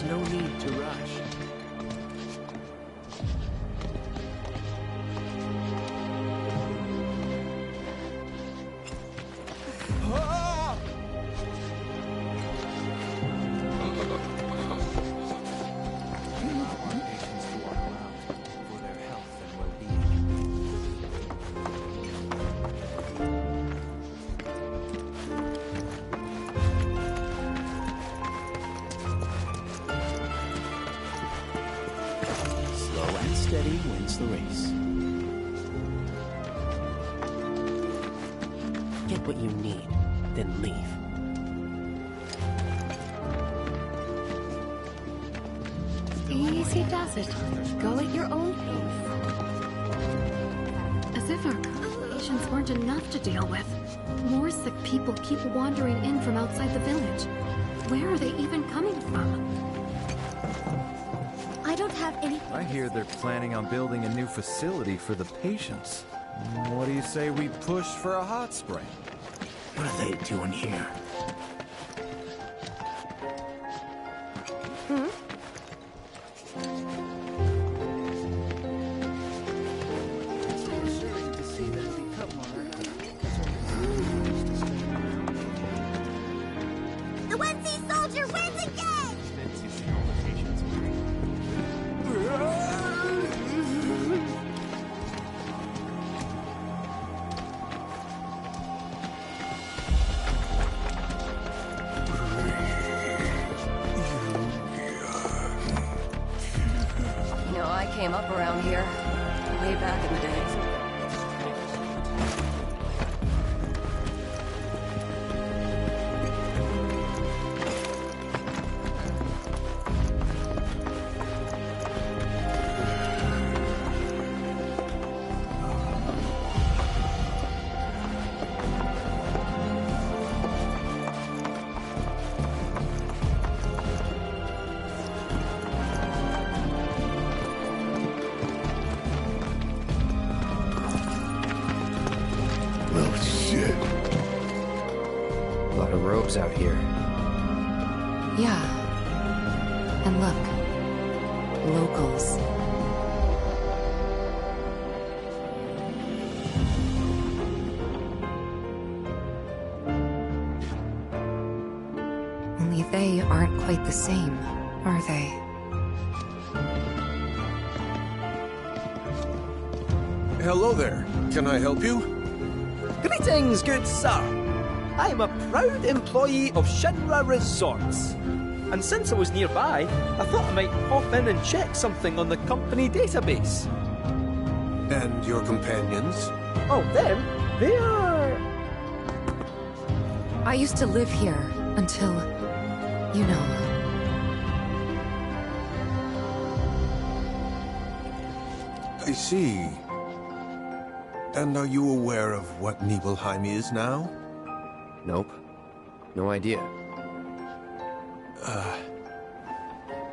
no need to rush. Steady wins the race. Get what you need, then leave. Easy does it. Go at your own pace. As if our patients weren't enough to deal with. More sick people keep wandering in from outside the village. Where are they even coming from? I don't have any... I hear they're planning on building a new facility for the patients. What do you say we push for a hot spring? What are they doing here? The Wednesday soldier wins again! You know, I came up around here way back in the day. A lot of robes out here. Yeah. And look. Locals. Only they aren't quite the same, are they? Hello there. Can I help you? Greetings, good sir. I am a proud employee of FFVIIR Resorts. And since I was nearby, I thought I might pop in and check something on the company database. And your companions? Oh, them? They are... I used to live here until, you know. I see. And are you aware of what Nibelheim is now? Nope. No idea.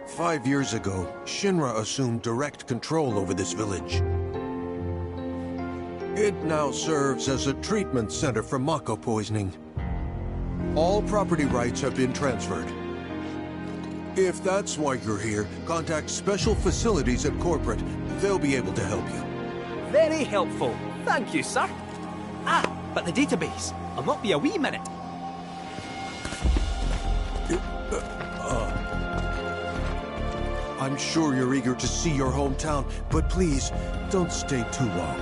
5 years ago, Shinra assumed direct control over this village. It now serves as a treatment center for Mako poisoning. All property rights have been transferred. If that's why you're here, contact Special Facilities at Corporate. They'll be able to help you. Very helpful. Thank you, sir. Ah, but the database. I'll not be a wee minute. I'm sure you're eager to see your hometown, but please, don't stay too long.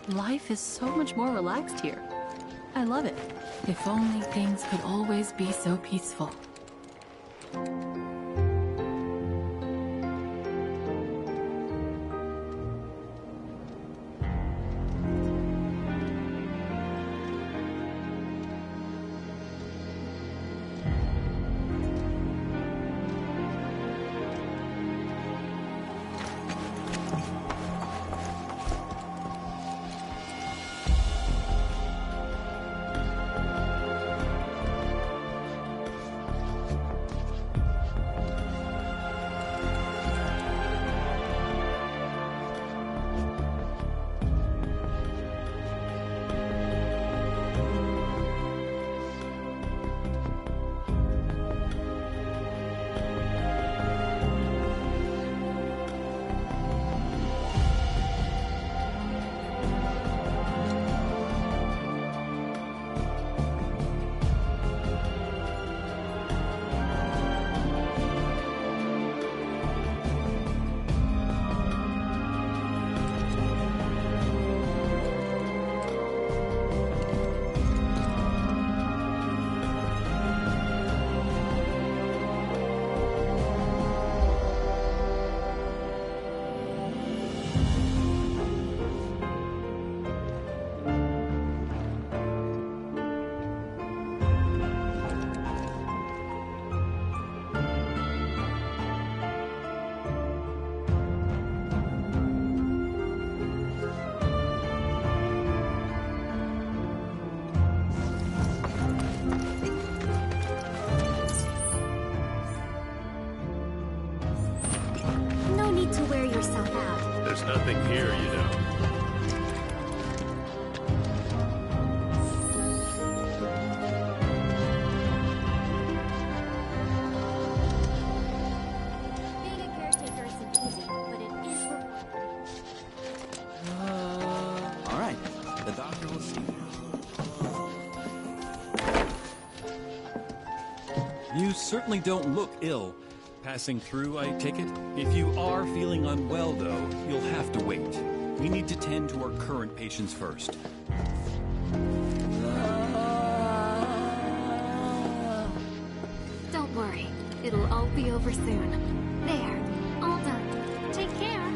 Life is so much more relaxed here. I love it. If only things could always be so peaceful. No need to wear yourself out. There's nothing here, you know. Being a caretaker isn't easy, but it is rewarding. All right. The doctor will see you. You certainly don't look ill. Passing through, I take it? If you are feeling unwell, though, you'll have to wait. We need to tend to our current patients first. Don't worry. It'll all be over soon. There. All done. Take care.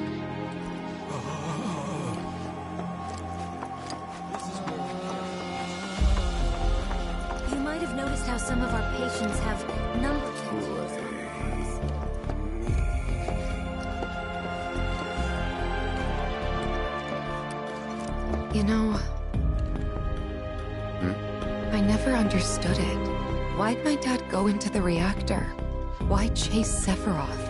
You might have noticed how some of our patients have number tattoos. You know... I never understood it. Why'd my dad go into the reactor? Why chase Sephiroth?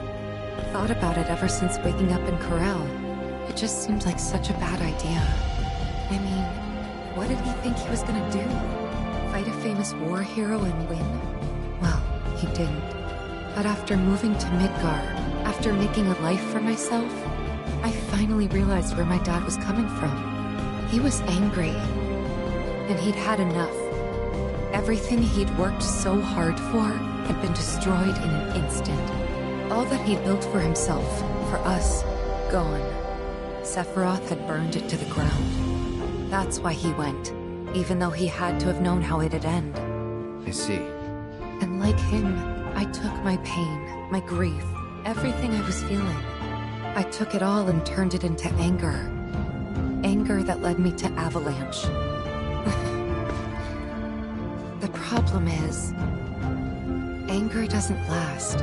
Thought about it ever since waking up in Corel. It just seemed like such a bad idea. I mean, what did he think he was gonna do? Fight a famous war hero and win? Well, he didn't. But after moving to Midgar, after making a life for myself, I finally realized where my dad was coming from. He was angry, and he'd had enough. Everything he'd worked so hard for had been destroyed in an instant. All that he'd built for himself, for us, gone. Sephiroth had burned it to the ground. That's why he went, even though he had to have known how it'd end. I see. And like him, I took my pain, my grief, everything I was feeling. I took it all and turned it into anger. Anger that led me to Avalanche. The problem is, anger doesn't last.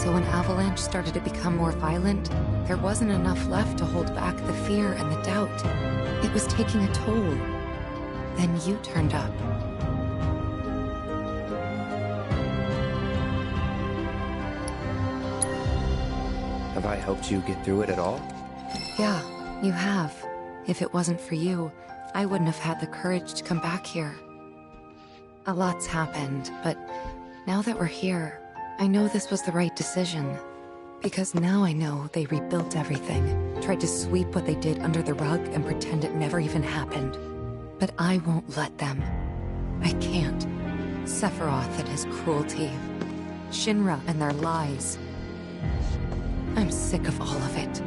So when Avalanche started to become more violent, there wasn't enough left to hold back the fear and the doubt. It was taking a toll. Then you turned up. Have I helped you get through it at all? Yeah, you have. If it wasn't for you, I wouldn't have had the courage to come back here. A lot's happened, but now that we're here, I know this was the right decision. Because now I know they rebuilt everything, tried to sweep what they did under the rug and pretend it never even happened. But I won't let them. I can't. Sephiroth and his cruelty. Shinra and their lies. I'm sick of all of it.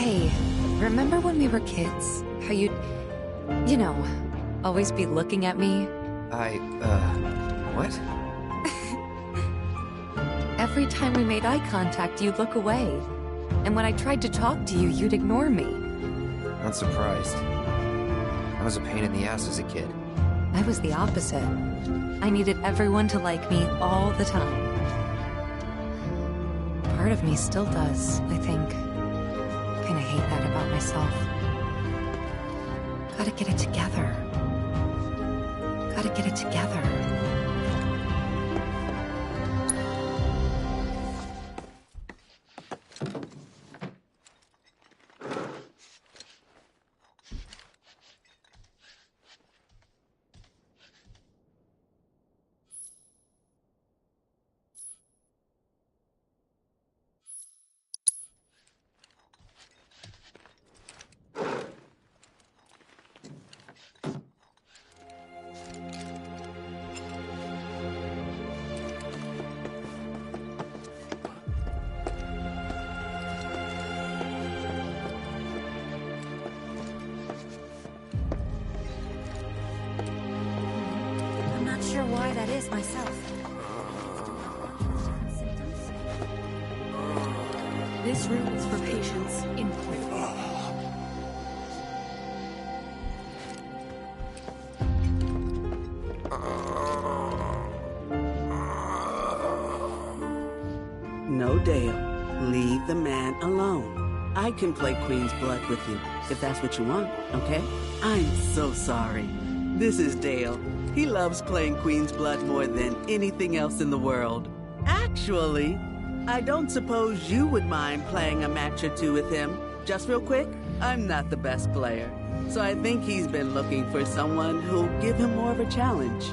Hey, remember when we were kids? How you'd, you know, always be looking at me? What? Every time we made eye contact, you'd look away. And when I tried to talk to you, you'd ignore me. Not surprised. I was a pain in the ass as a kid. I was the opposite. I needed everyone to like me all the time. Part of me still does, I think. Kinda hate that about myself. Gotta get it together. Gotta get it together. I'm not sure why that is myself. This room is for patients in critical. No, Dale. Leave the man alone. I can play Queen's Blood with you, if that's what you want, okay? I'm so sorry. This is Dale. He loves playing Queen's Blood more than anything else in the world. Actually, I don't suppose you would mind playing a match or two with him. Just real quick, I'm not the best player, so I think he's been looking for someone who'll give him more of a challenge.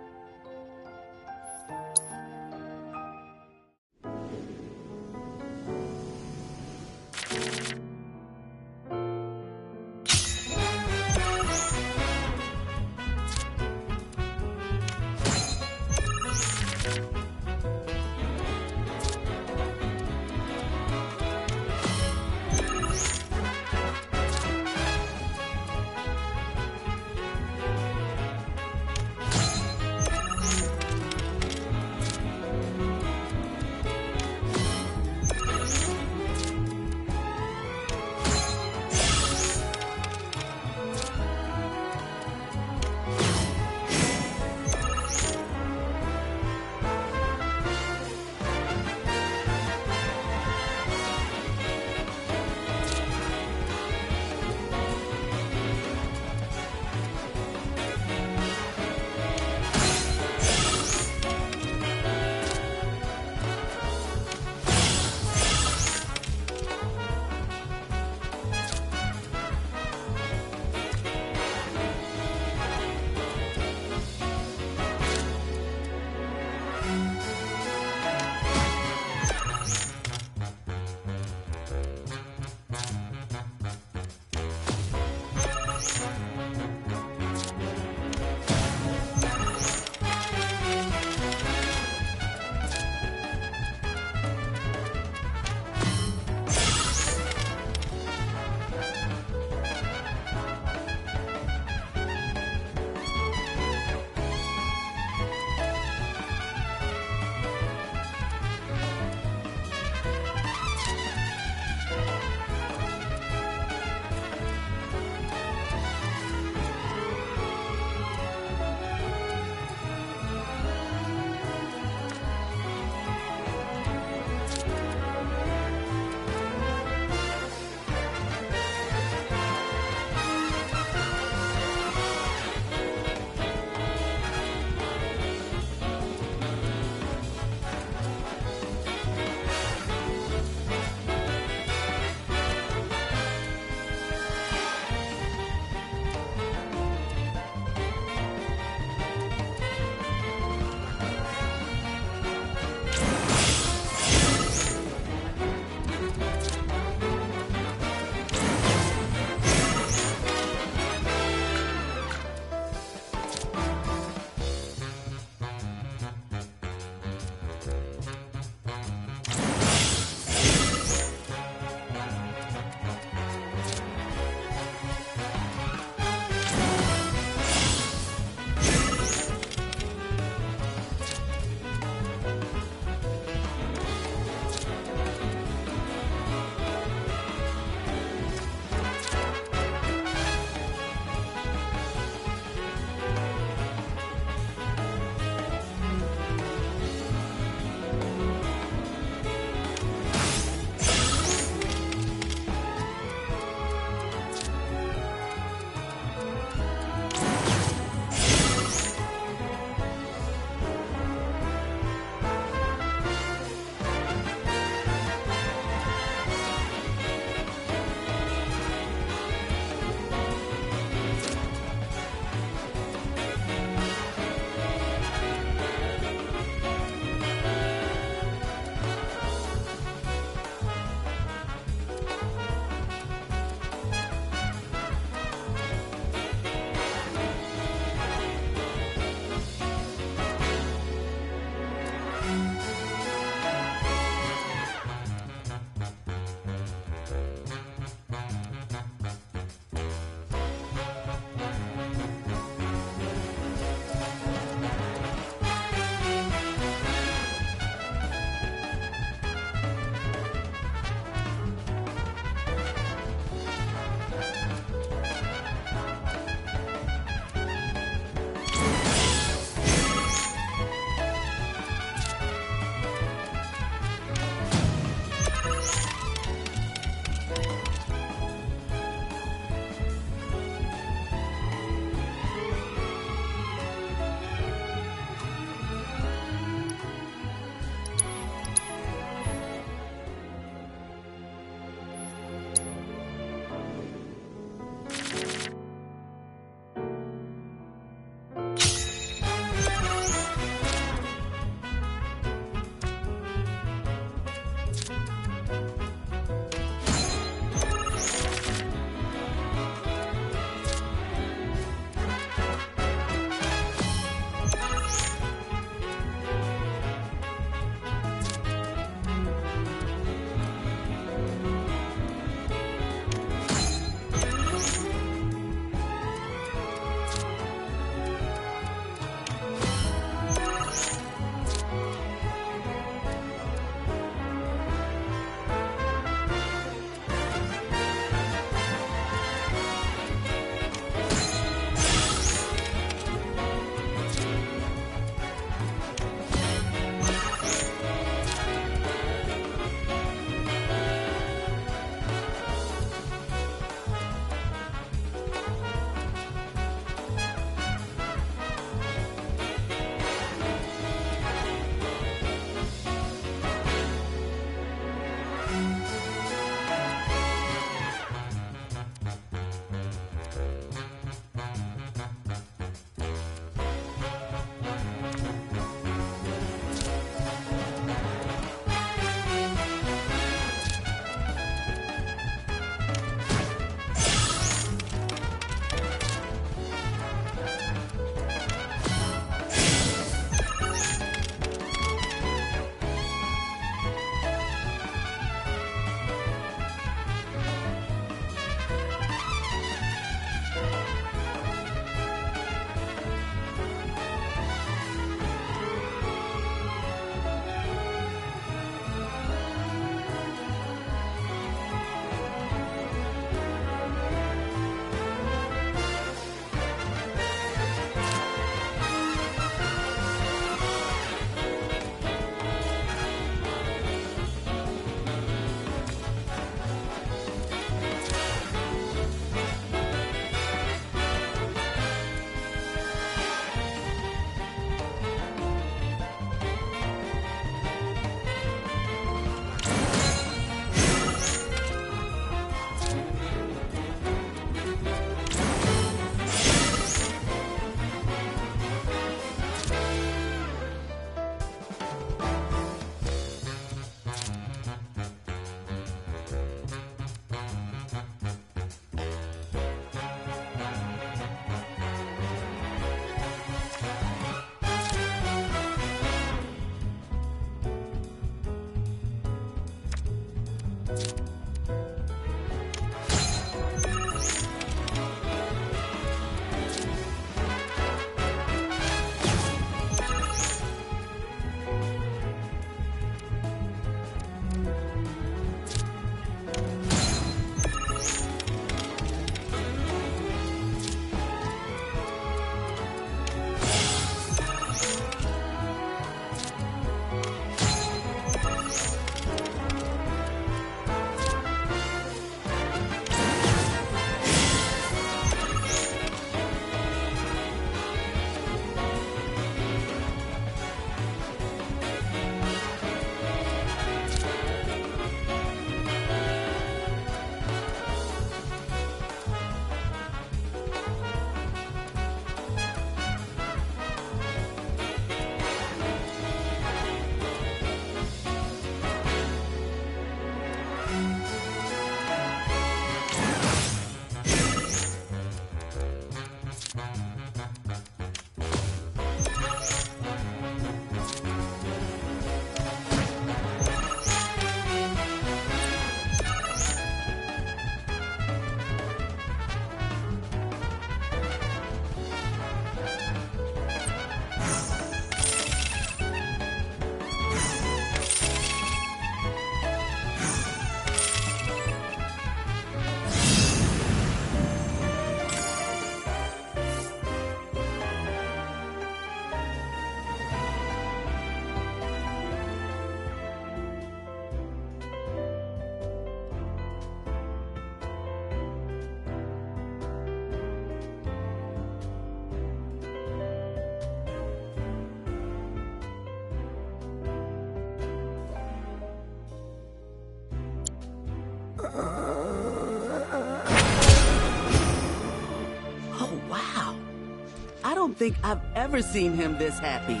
don't think I've ever seen him this happy.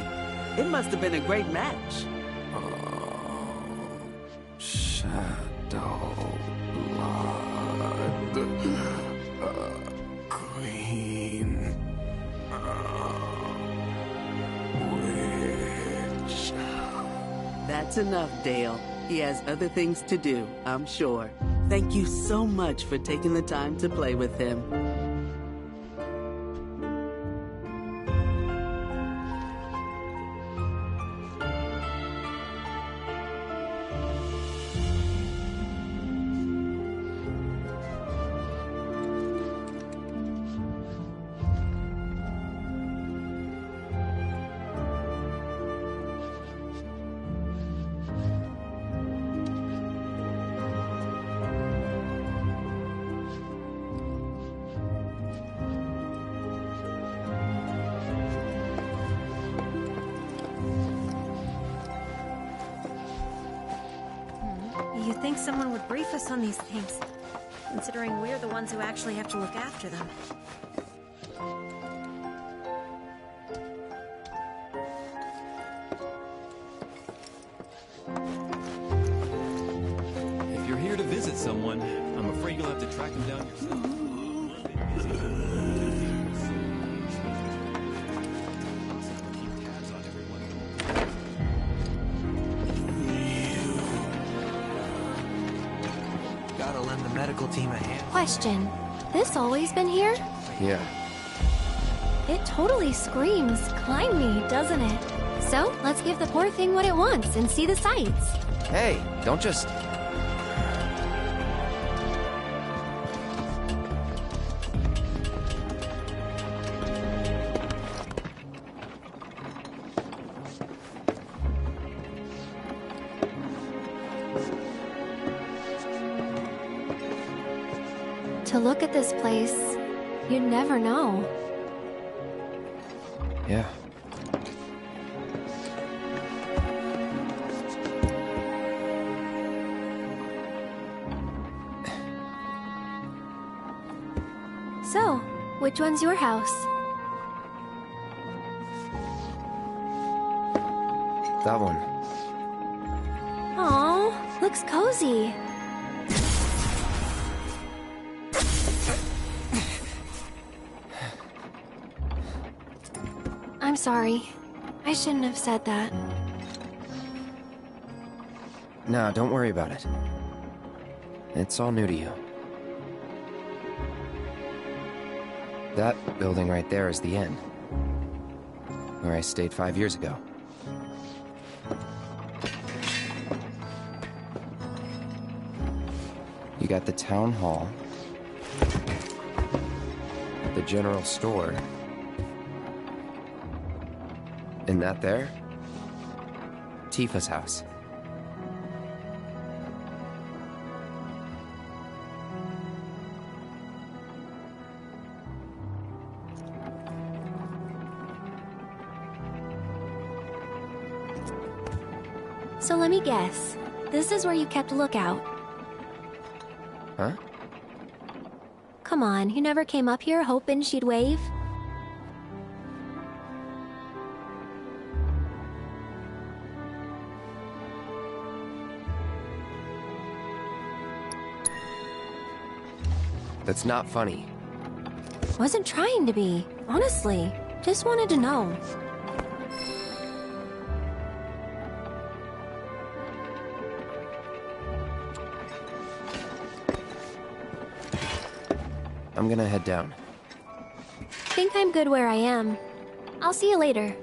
It must have been a great match. Shadow blood. Queen. Witch. That's enough, Dale. He has other things to do, I'm sure. Thank you so much for taking the time to play with him. You'd think someone would brief us on these things, considering we're the ones who actually have to look after them. If you're here to visit someone, I'm afraid you'll have to track them down yourself. Gotta lend the medical team a hand. Question. This always been here? Yeah. It totally screams, climb me, doesn't it? So, let's give the poor thing what it wants and see the sights. Hey, don't just... To look at this place, you'd never know. Yeah. So, which one's your house? That one. Aw, looks cozy. I'm sorry. I shouldn't have said that. No, don't worry about it. It's all new to you. That building right there is the inn. Where I stayed 5 years ago. You got the town hall. The general store. And that there? Tifa's house. So let me guess. This is where you kept lookout. Huh? Come on, you never came up here hoping she'd wave? That's not funny. Wasn't trying to be, honestly. Just wanted to know. I'm gonna head down. Think I'm good where I am. I'll see you later.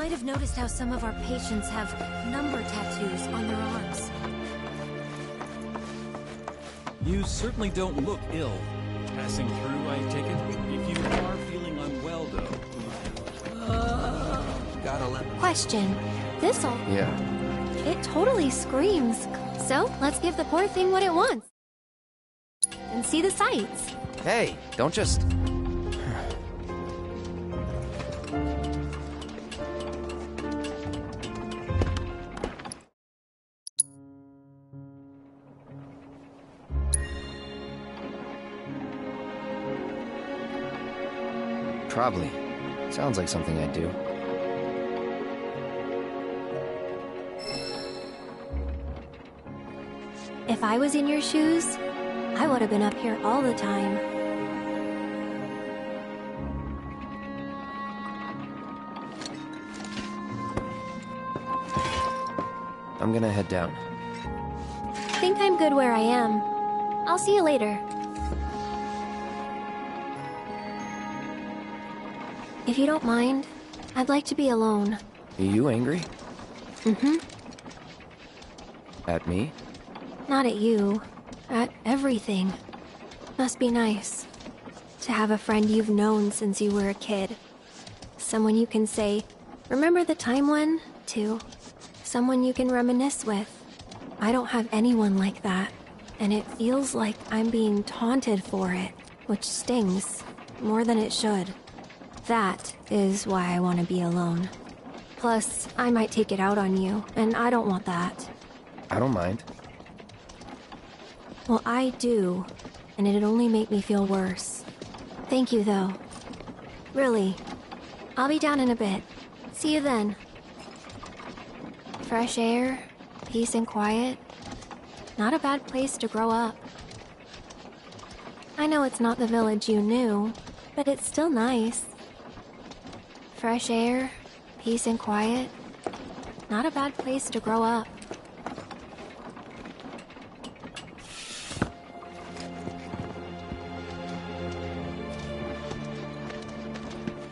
might have noticed how some of our patients have number tattoos on their arms. You certainly don't look ill. Passing through, I take it? If you are feeling unwell, though... Gotta let... Question. This'll... Yeah. It totally screams. So, let's give the poor thing what it wants. And see the sights. Hey, don't just... Probably. Sounds like something I'd do. If I was in your shoes, I would have been up here all the time. I'm gonna head down. Think I'm good where I am. I'll see you later. If you don't mind, I'd like to be alone. Are you angry? Mm-hmm. At me? Not at you. At everything. Must be nice. To have a friend you've known since you were a kid. Someone you can say, "Remember the time when?" to. Someone you can reminisce with. I don't have anyone like that. And it feels like I'm being taunted for it. Which stings. More than it should. That is why I want to be alone. Plus, I might take it out on you, and I don't want that. I don't mind. Well, I do, and it'd only make me feel worse. Thank you, though. Really. I'll be down in a bit. See you then. Fresh air, peace and quiet. Not a bad place to grow up. I know it's not the village you knew, but it's still nice. Fresh air, peace and quiet. Not a bad place to grow up.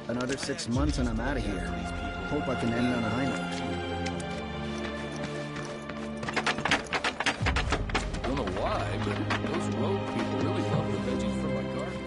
Another 6 months and I'm out of here. Hope I can end on a high note. Don't know why, but those road people really love the veggies from my garden.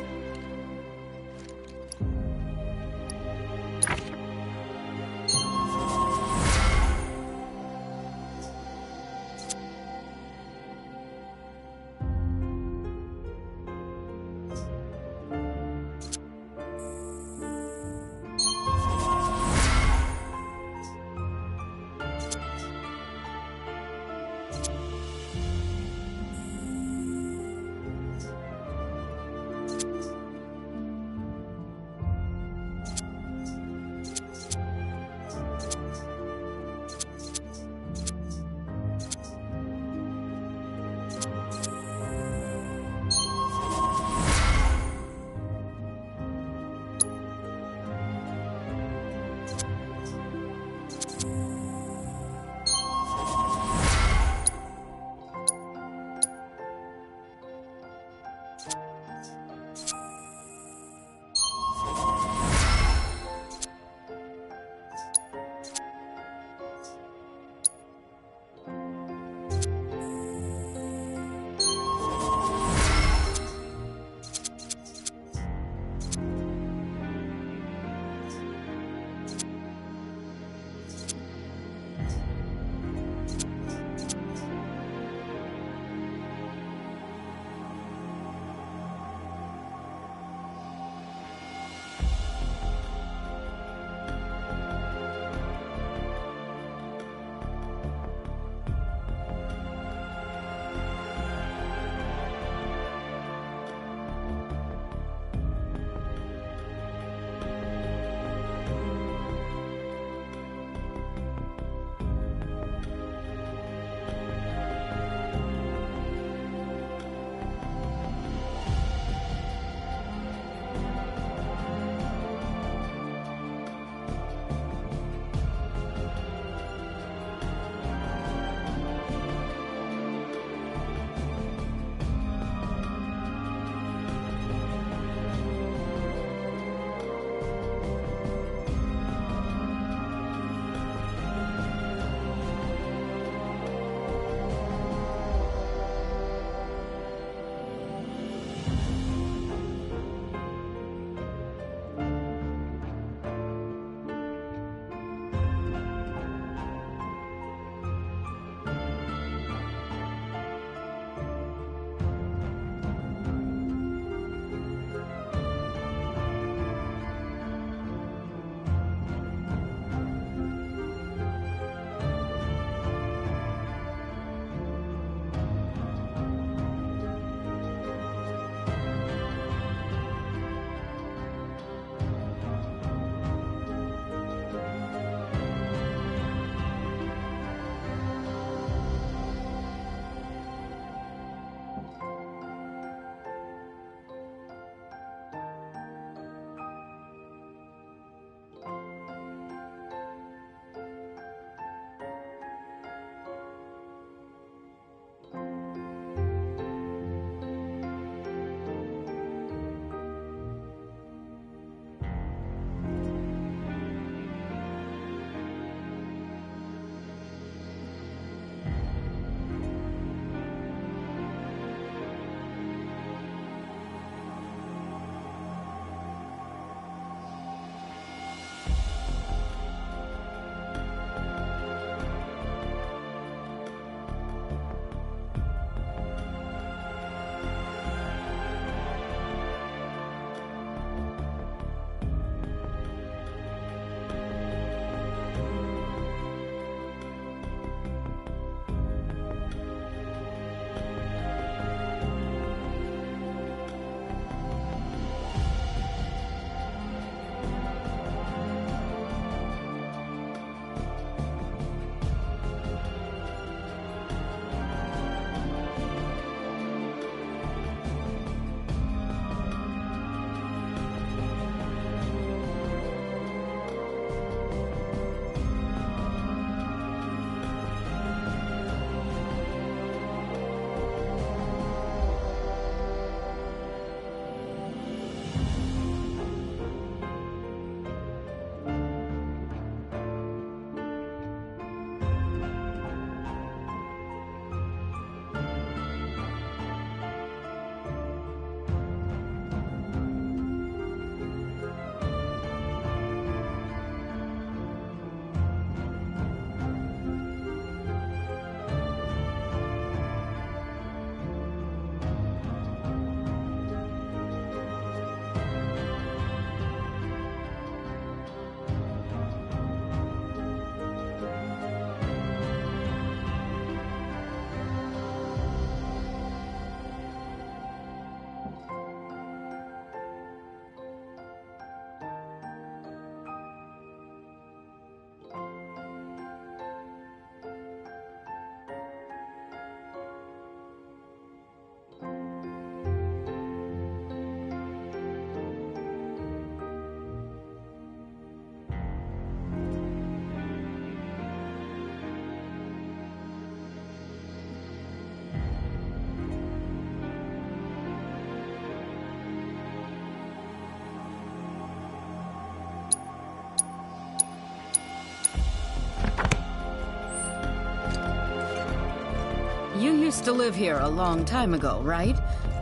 used to live here a long time ago, right?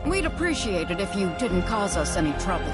We'd appreciate it if you didn't cause us any trouble.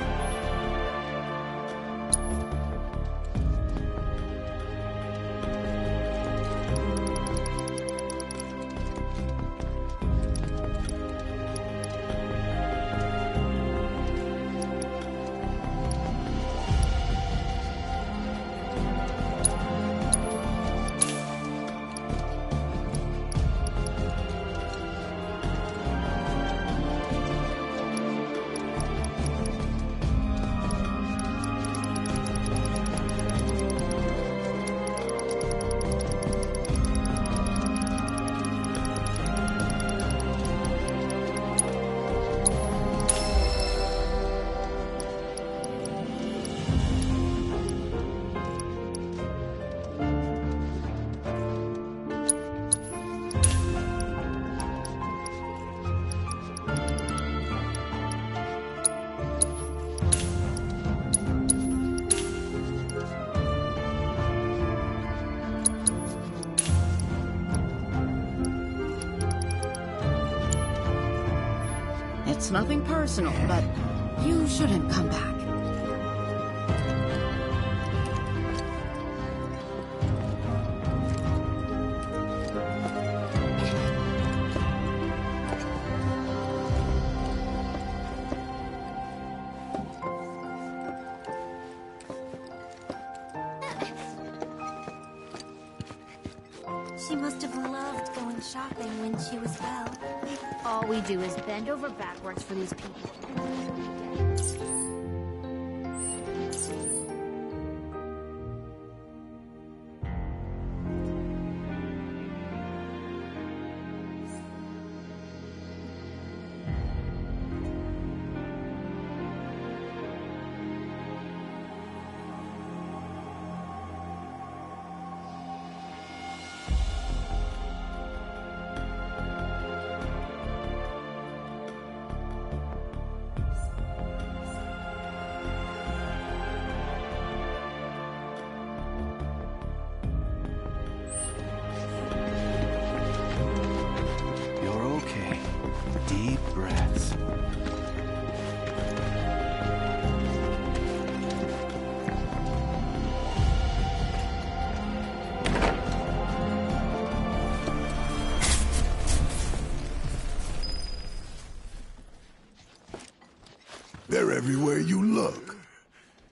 It's nothing personal, but you shouldn't come back. She must have loved going shopping when she was well. All we do is bend over backwards for these people. Deep breaths. They're everywhere you look.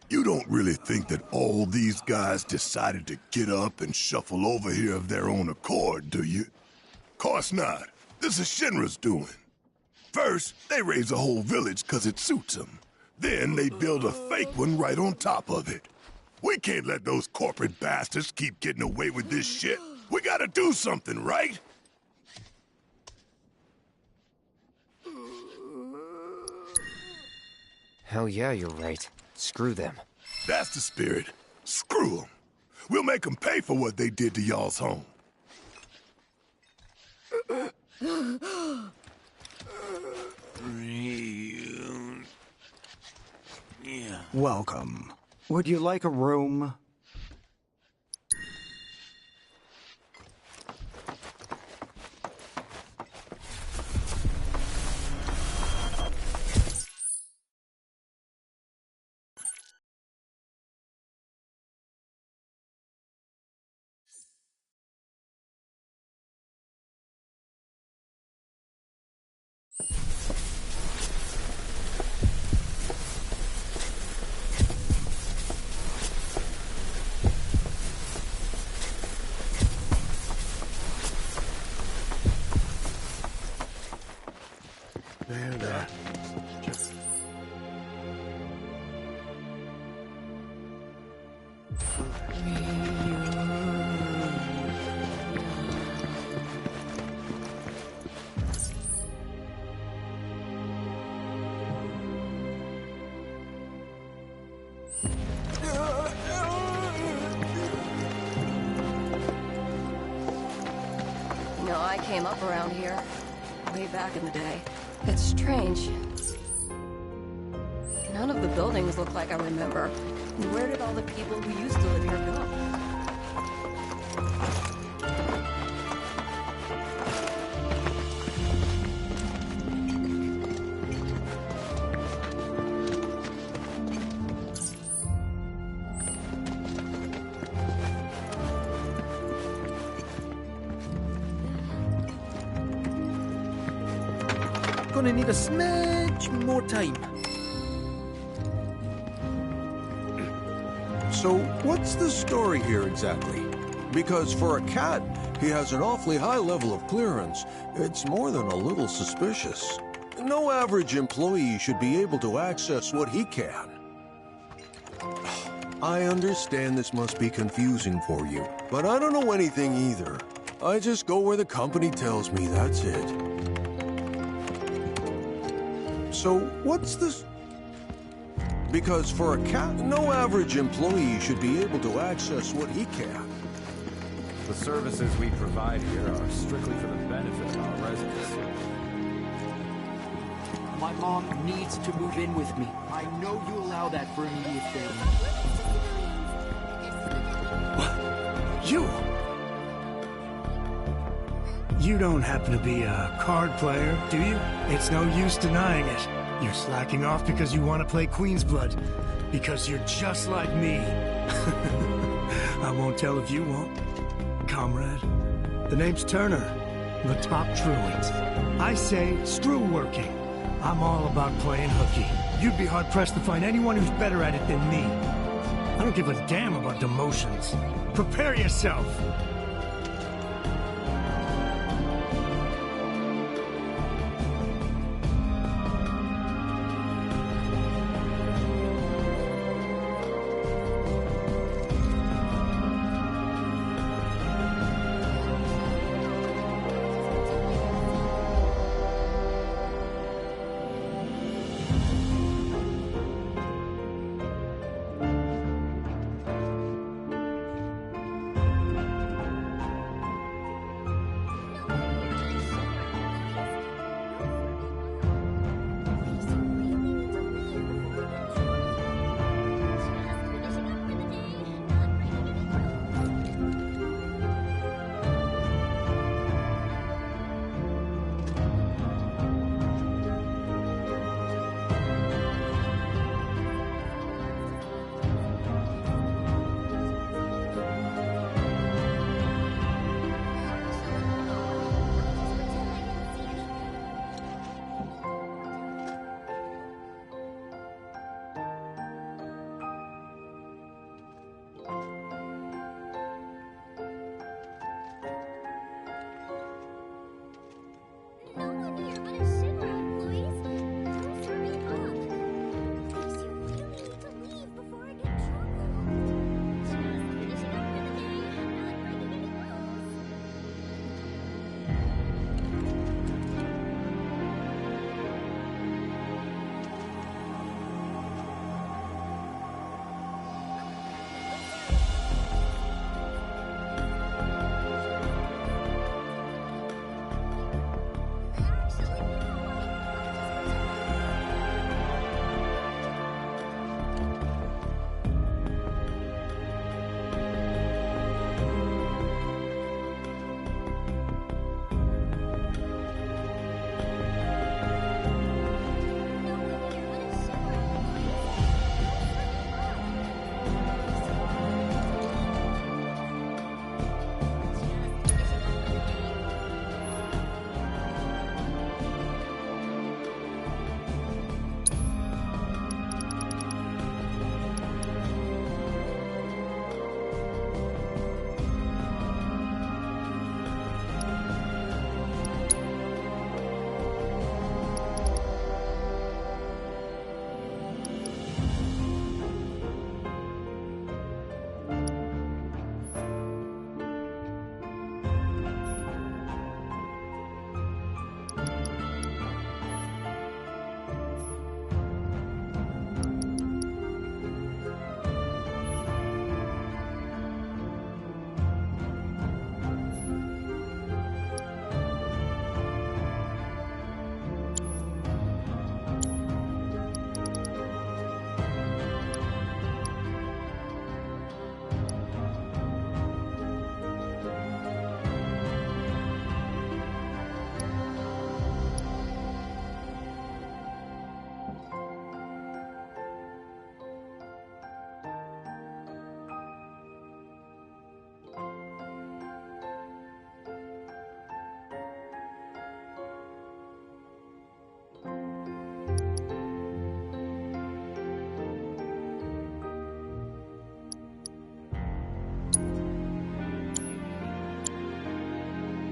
You don't really think that all these guys decided to get up and shuffle over here of their own accord, do you? Course not. This is Shinra's doing. First, they raise a whole village 'cause it suits them. Then they build a fake one right on top of it. We can't let those corporate bastards keep getting away with this shit. We gotta do something, right? Hell yeah, you're right. Screw them. That's the spirit. Screw them. We'll make them pay for what they did to y'all's home. Welcome. Would you like a room? There. Just... You know, I came up around here way back in the day. It's strange. None of the buildings look like I remember. Where did all the people who used to live here go? gonna need a smidge more time. So, what's the story here exactly? Because for a cat, he has an awfully high level of clearance. It's more than a little suspicious. No average employee should be able to access what he can. I understand this must be confusing for you, but I don't know anything either. I just go where the company tells me, that's it. So, what's this? Because for a cat, no average employee should be able to access what he can. The services we provide here are strictly for the benefit of our residents. My mom needs to move in with me. I know you allow that for immediate family. You! You don't happen to be a card player, do you? It's no use denying it. You're slacking off because you want to play Queen's Blood. Because you're just like me. I won't tell if you won't. Comrade. The name's Turner. The top truant. I say, screw working. I'm all about playing hooky. You'd be hard-pressed to find anyone who's better at it than me. I don't give a damn about demotions. Prepare yourself!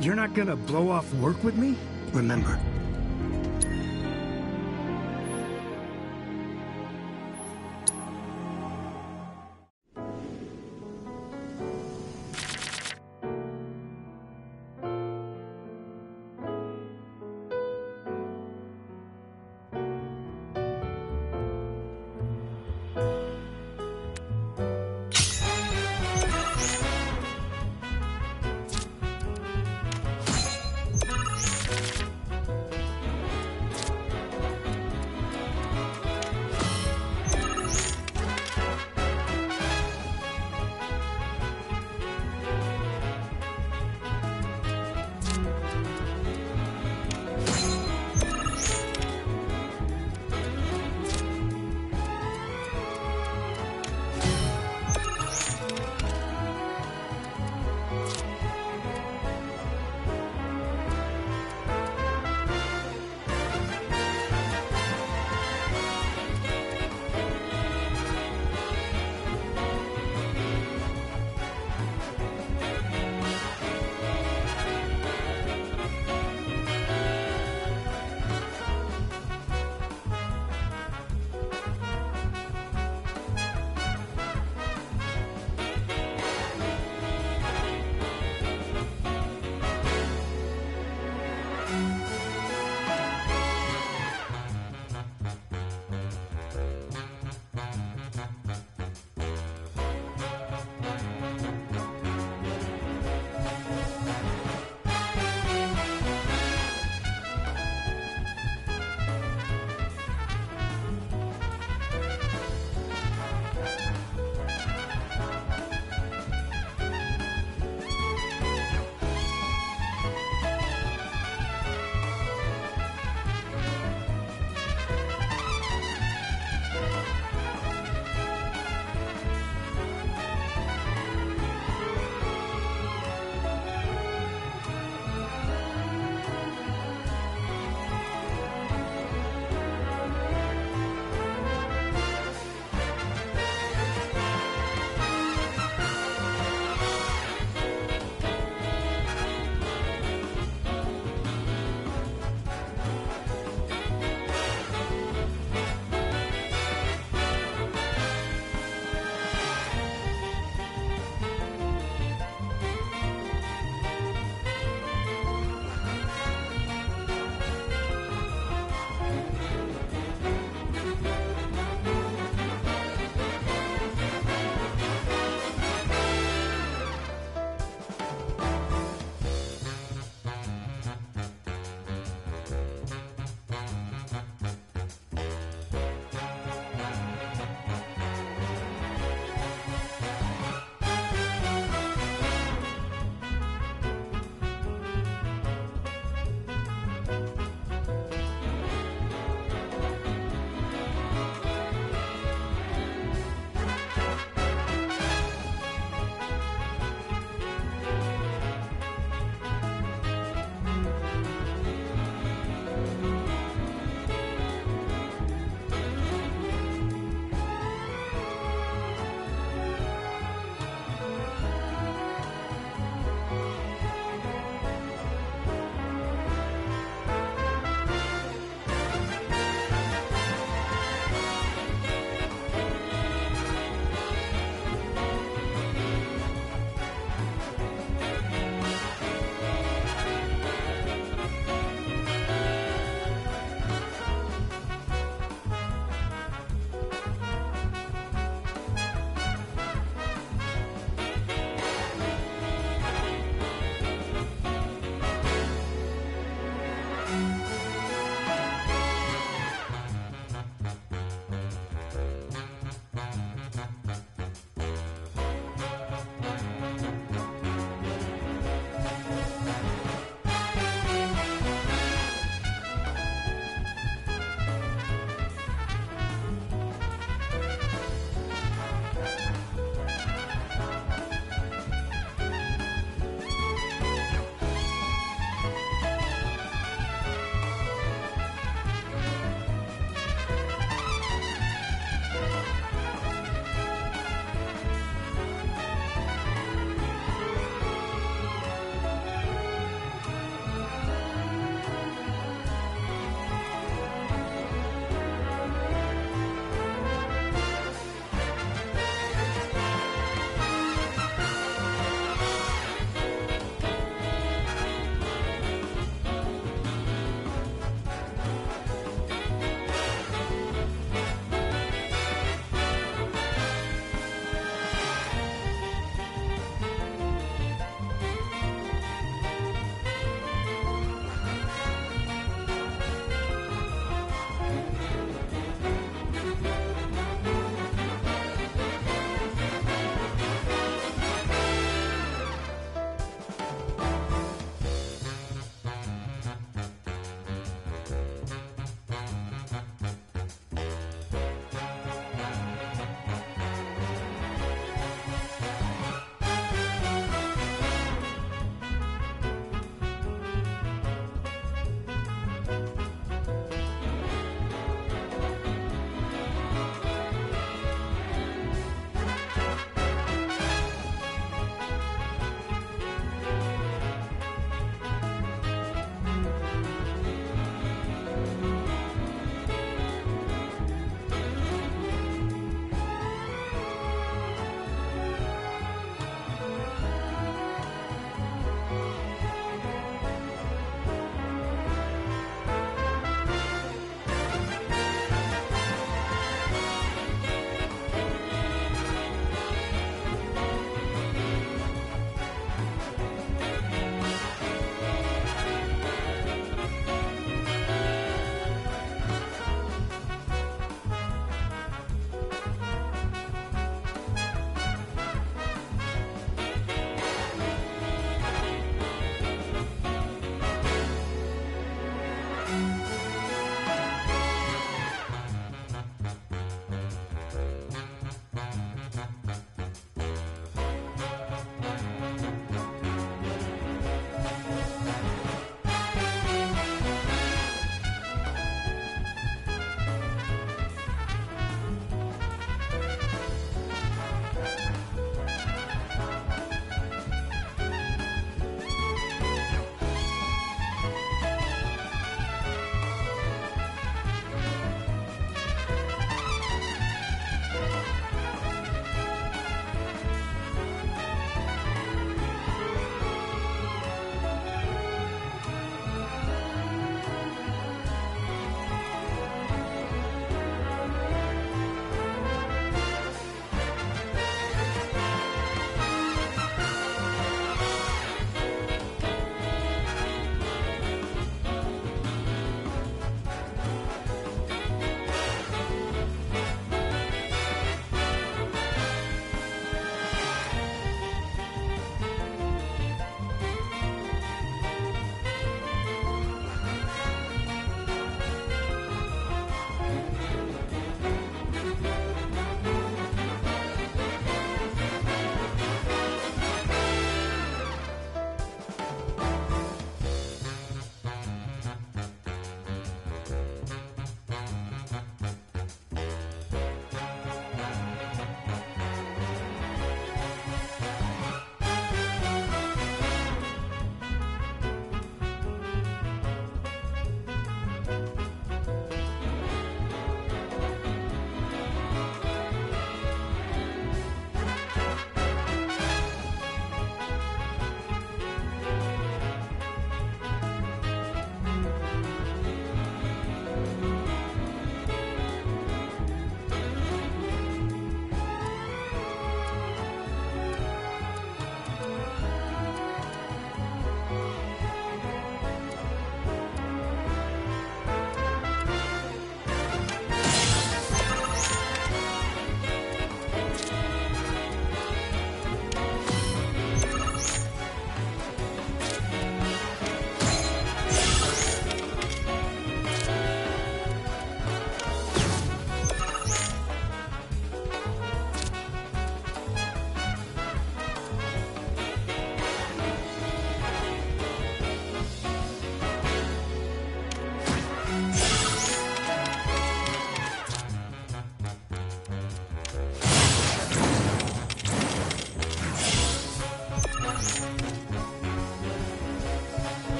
You're not gonna blow off work with me? Remember.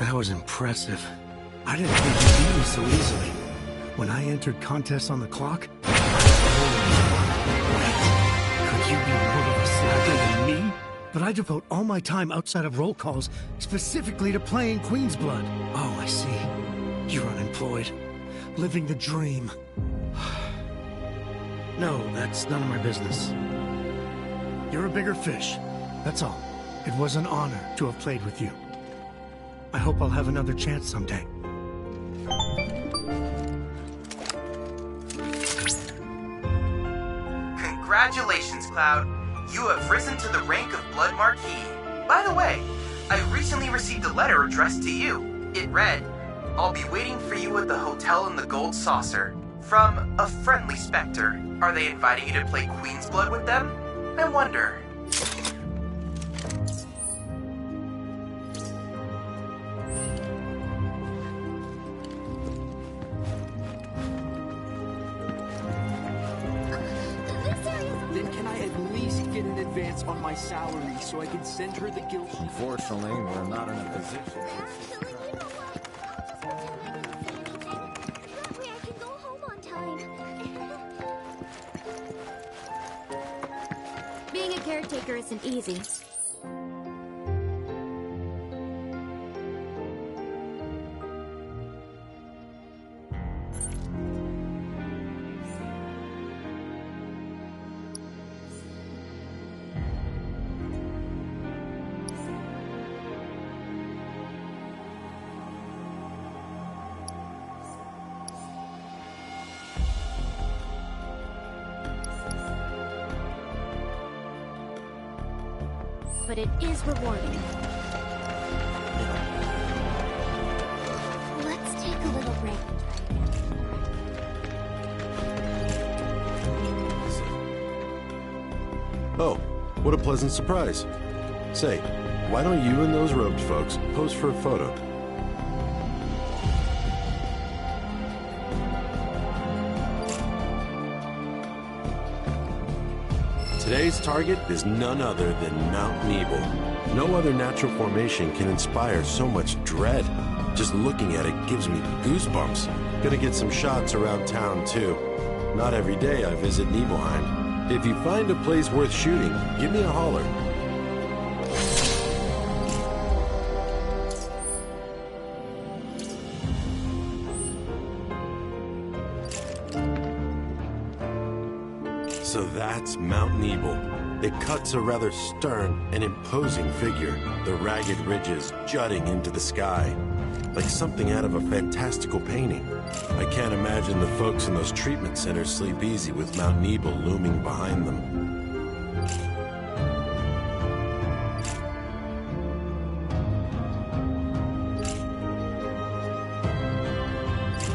That was impressive. I didn't think you'd beat me so easily. When I entered contests on the clock, I was Could you be more of a slacker than me? But I devote all my time outside of roll calls specifically to playing Queen's Blood. Oh, I see. You're unemployed. Living the dream. No, that's none of my business. You're a bigger fish. That's all. It was an honor to have played with you. I hope I'll have another chance someday. Congratulations, Cloud. You have risen to the rank of Blood Marquis. By the way, I recently received a letter addressed to you. It read, "I'll be waiting for you at the hotel in the Gold Saucer. From a friendly specter. Are they inviting you to play Queen's Blood with them? I wonder." Then can I at least get an advance on my salary so I can send her the guilt sheet? Unfortunately, we're not in a position. Being a caretaker isn't easy. But it is rewarding. Let's take a little break and try again. Oh, what a pleasant surprise. Say, why don't you and those robed folks pose for a photo? Today's target is none other than Mount Nebel. No other natural formation can inspire so much dread. Just looking at it gives me goosebumps. Gonna get some shots around town too. Not every day I visit Nibelheim. If you find a place worth shooting, give me a holler. So that's Mount Nebel. It cuts a rather stern and imposing figure, the ragged ridges jutting into the sky, like something out of a fantastical painting. I can't imagine the folks in those treatment centers sleep easy with Mount Nebel looming behind them.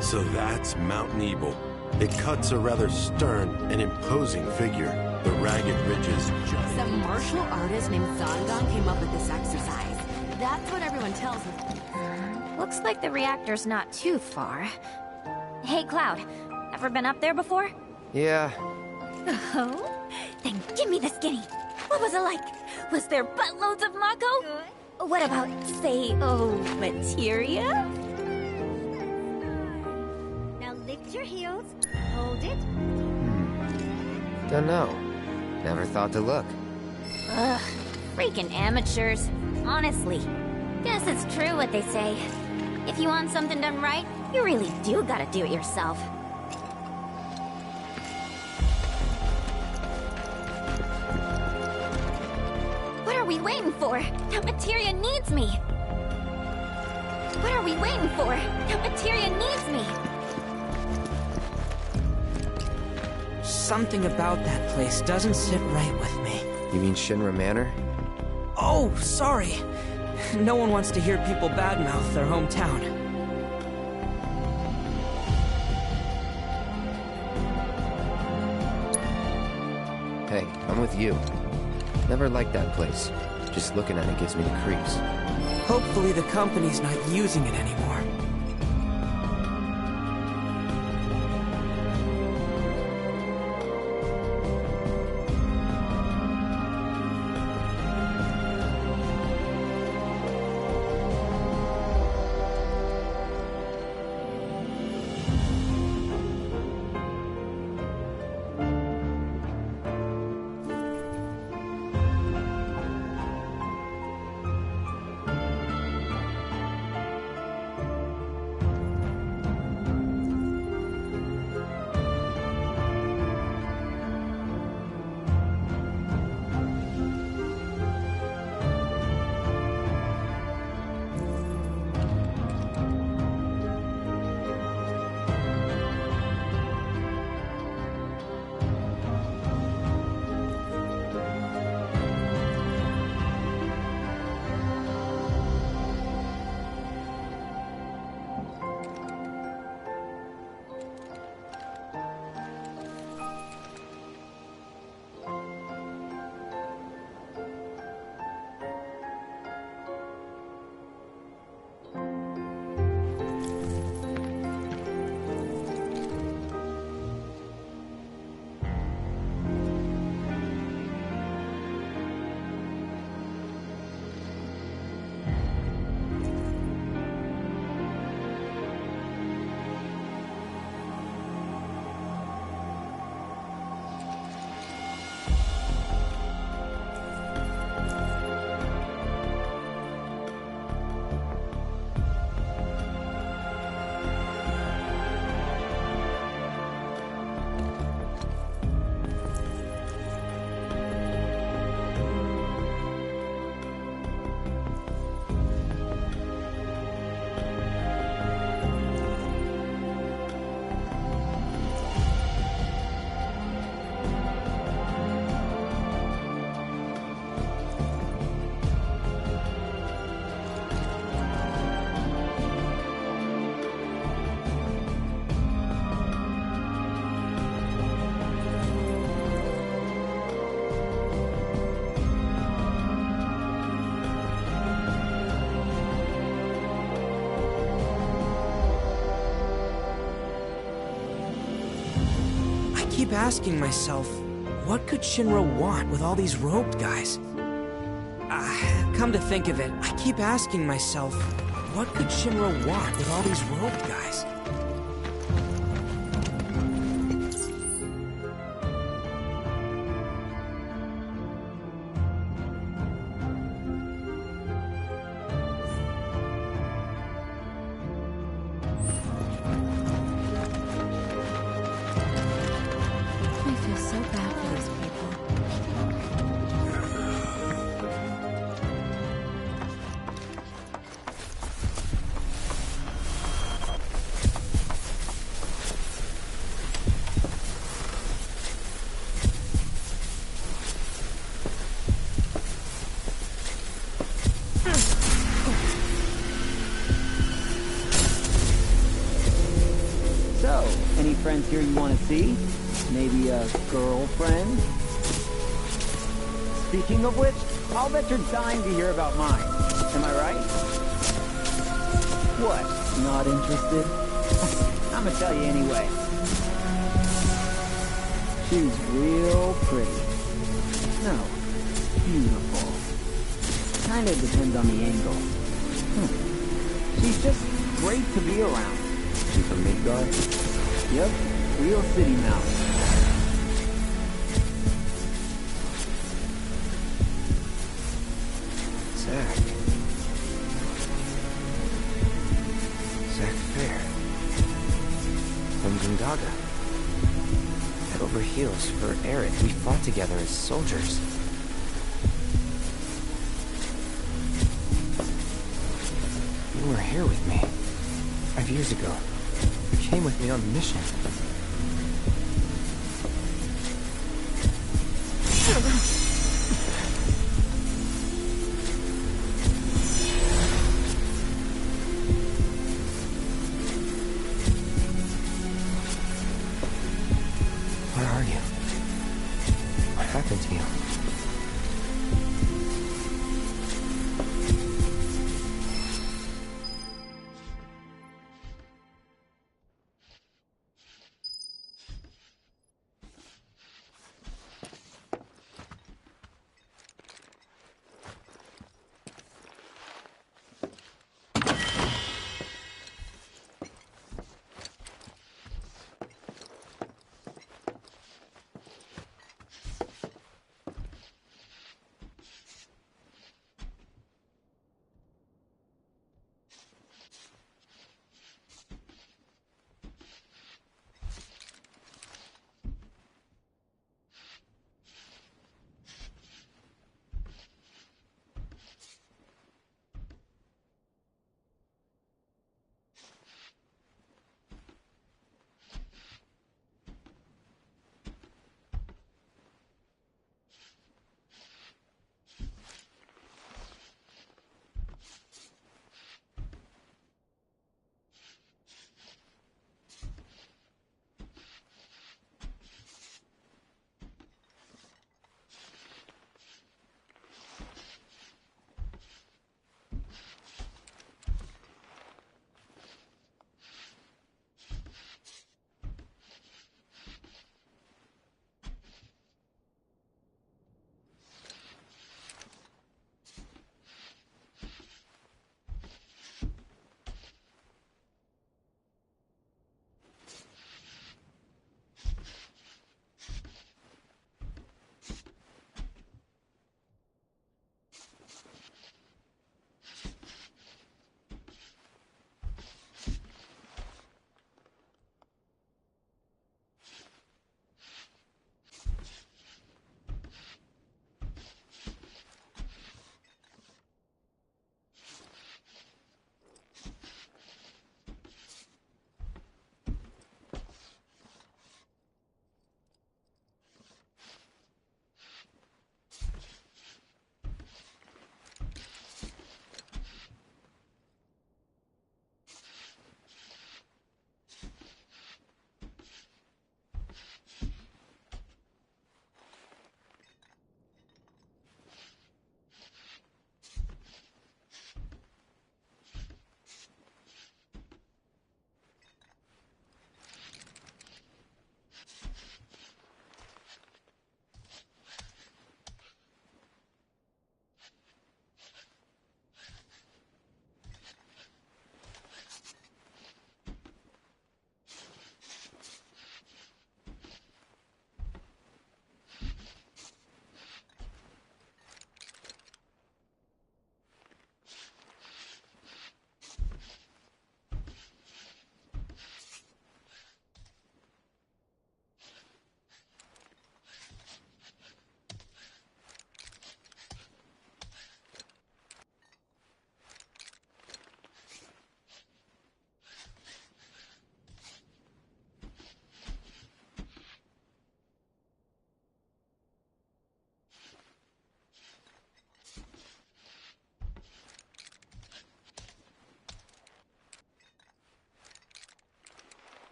So that's Mount Nebel. It cuts a rather stern and imposing figure, the ragged ridges. Some martial artist named Zandan came up with this exercise. That's what everyone tells me. Looks like the reactor's not too far. Hey, Cloud. Ever been up there before? Yeah. Oh? Then give me the skinny. What was it like? Was there buttloads of Mako? What about, say, materia? Now lift your heels, hold it. Don't know. Never thought to look. Ugh, freaking amateurs. Honestly. Guess it's true what they say. If you want something done right, you really do gotta do it yourself. What are we waiting for? That materia needs me! What are we waiting for? That materia needs me! Something about that place doesn't sit right with me. You mean Shinra Manor? Oh, sorry. No one wants to hear people badmouth their hometown. Hey, I'm with you. Never liked that place. Just looking at it gives me the creeps. Hopefully the company's not using it anymore. keep asking myself, what could Shinra want with all these robed guys? Come to think of it, I keep asking myself, what could Shinra want with all these robed guys? I feel so bad for those people. So, any friends here you want to see? Maybe a girlfriend? Speaking of which, I'll bet you're dying to hear about mine. Am I right? What? Not interested? I'm gonna tell you anyway. She's real pretty. No, beautiful. Kinda depends on the angle. She's just great to be around. She from Midgard? Yep, real city mouse. Zack. Zack FFVIIR. From Gundaga. Head over heels for Aerith. We fought together as soldiers. You were here with me 5 years ago. You came with me on the mission. Where are you? What happened to you?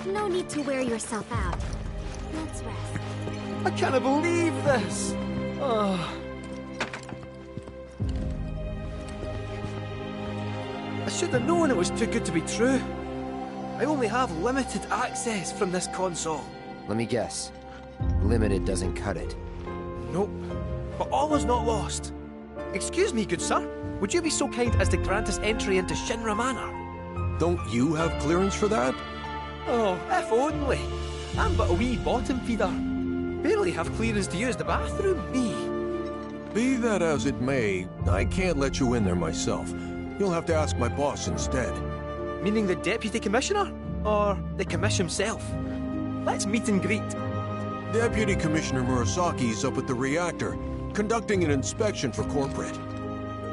No need to wear yourself out. Let's rest. I can't believe this! Oh. I should have known it was too good to be true. I only have limited access from this console. Let me guess. Limited doesn't cut it. Nope. But all is not lost. Excuse me, good sir. Would you be so kind as to grant us entry into Shinra Manor? Don't you have clearance for that? Oh, if only. I'm but a wee bottom feeder. Barely have clearance to use the bathroom, me. Be that as it may, I can't let you in there myself. You'll have to ask my boss instead. Meaning the Deputy Commissioner? Or the Commish himself? Let's meet and greet. Deputy Commissioner Murasaki's up at the reactor, conducting an inspection for corporate.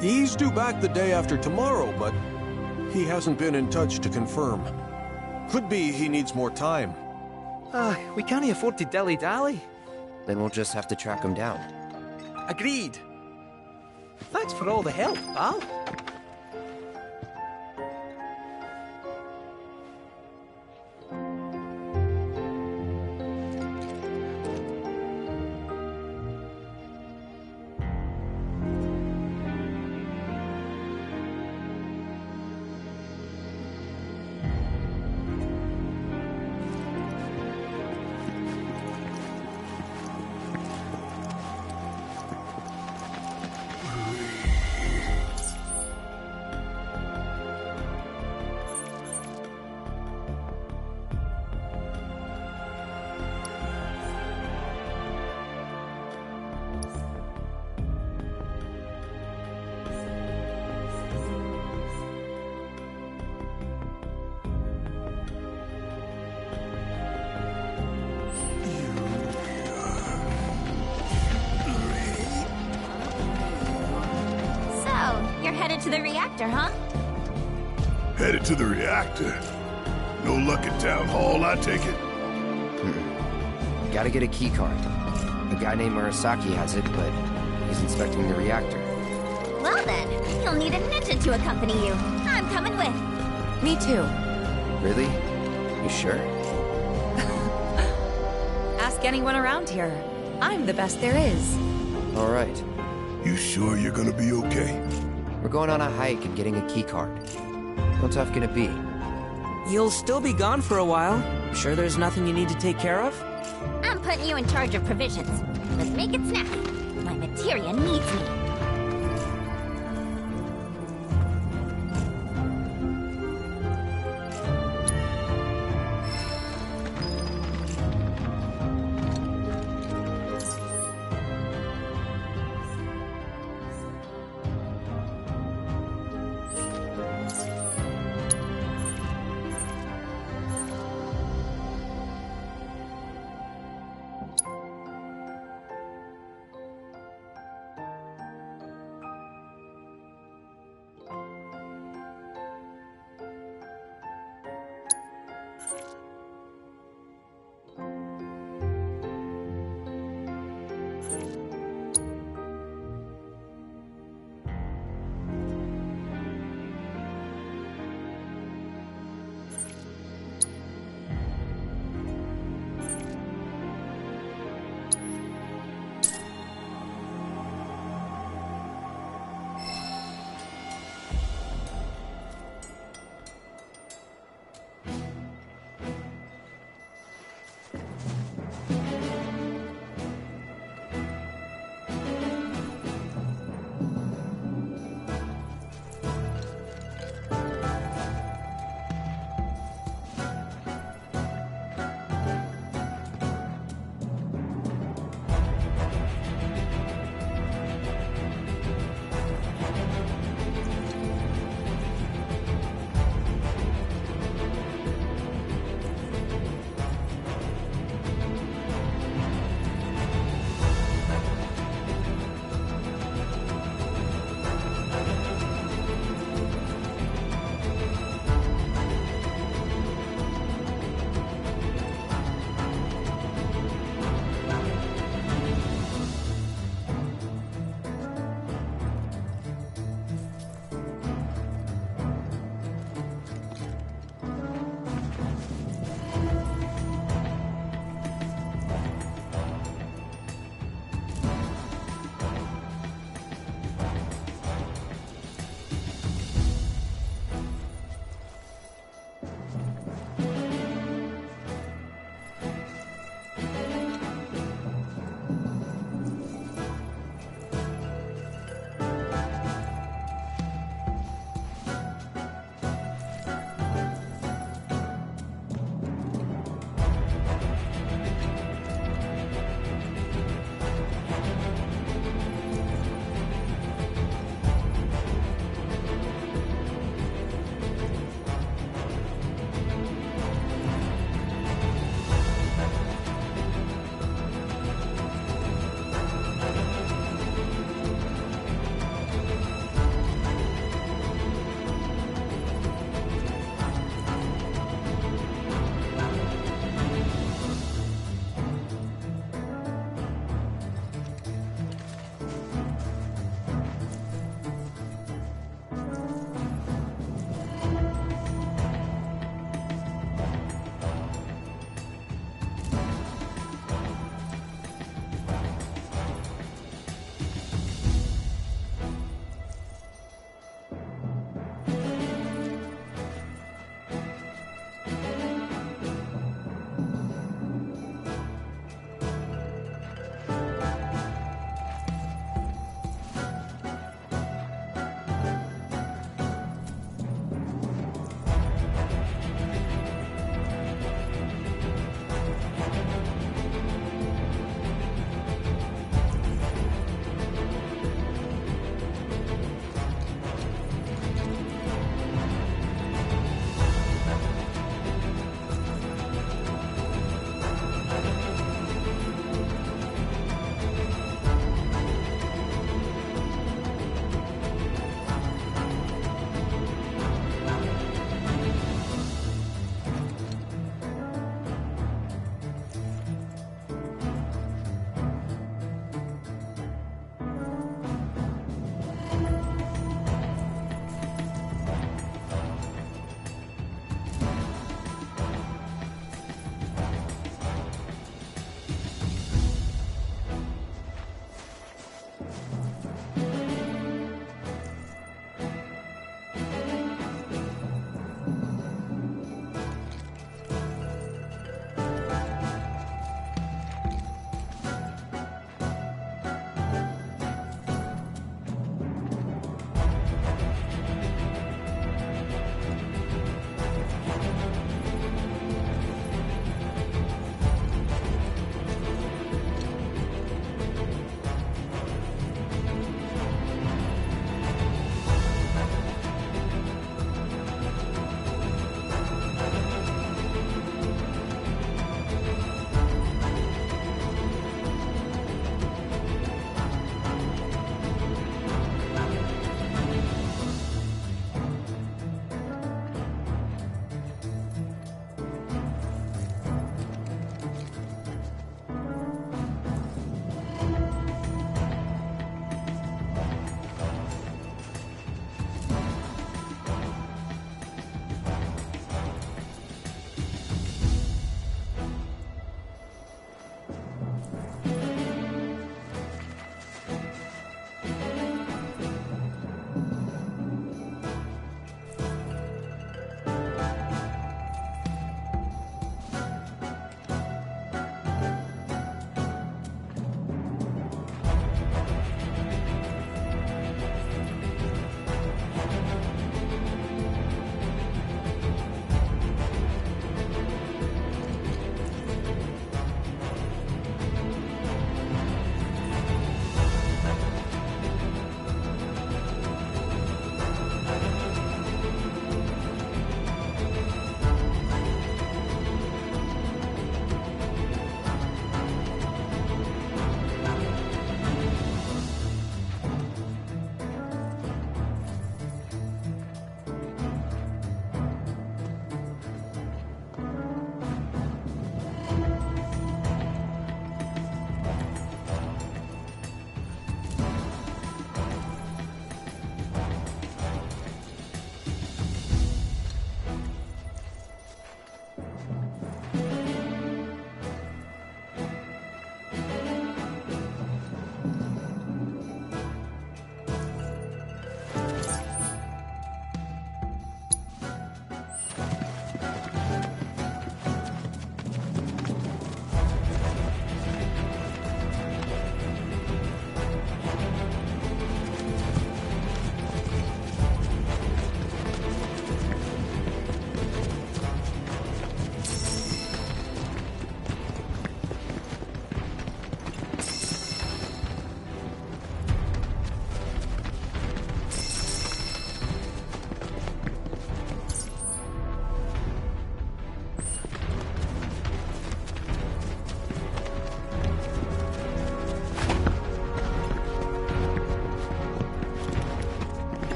He's due back the day after tomorrow, but he hasn't been in touch to confirm. Could be he needs more time. We can't afford to dilly-dally. Then we'll just have to track him down. Agreed. Thanks for all the help, pal. Headed to the reactor, huh? Headed to the reactor? No luck at town hall, I take it? Gotta get a key card. A guy named Murasaki has it, but he's inspecting the reactor. Well then, you'll need a ninja to accompany you. I'm coming with. Me too. Really? You sure? Ask anyone around here. I'm the best there is. All right. You sure you're gonna be okay? We're going on a hike and getting a key card. How tough can it be? You'll still be gone for a while. Sure there's nothing you need to take care of? I'm putting you in charge of provisions. Let's make it snappy. My materia needs me.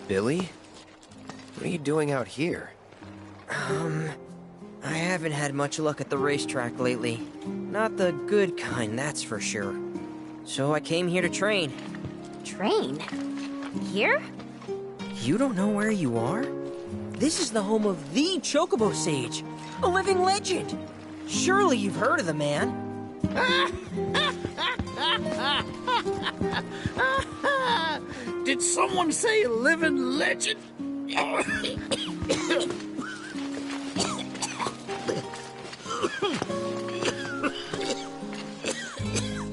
Billy? What are you doing out here? I haven't had much luck at the racetrack lately. Not the good kind, that's for sure. So I came here to train. Train? Here? You don't know where you are? This is the home of the Chocobo Sage, a living legend. Surely you've heard of the man. Did someone say living legend?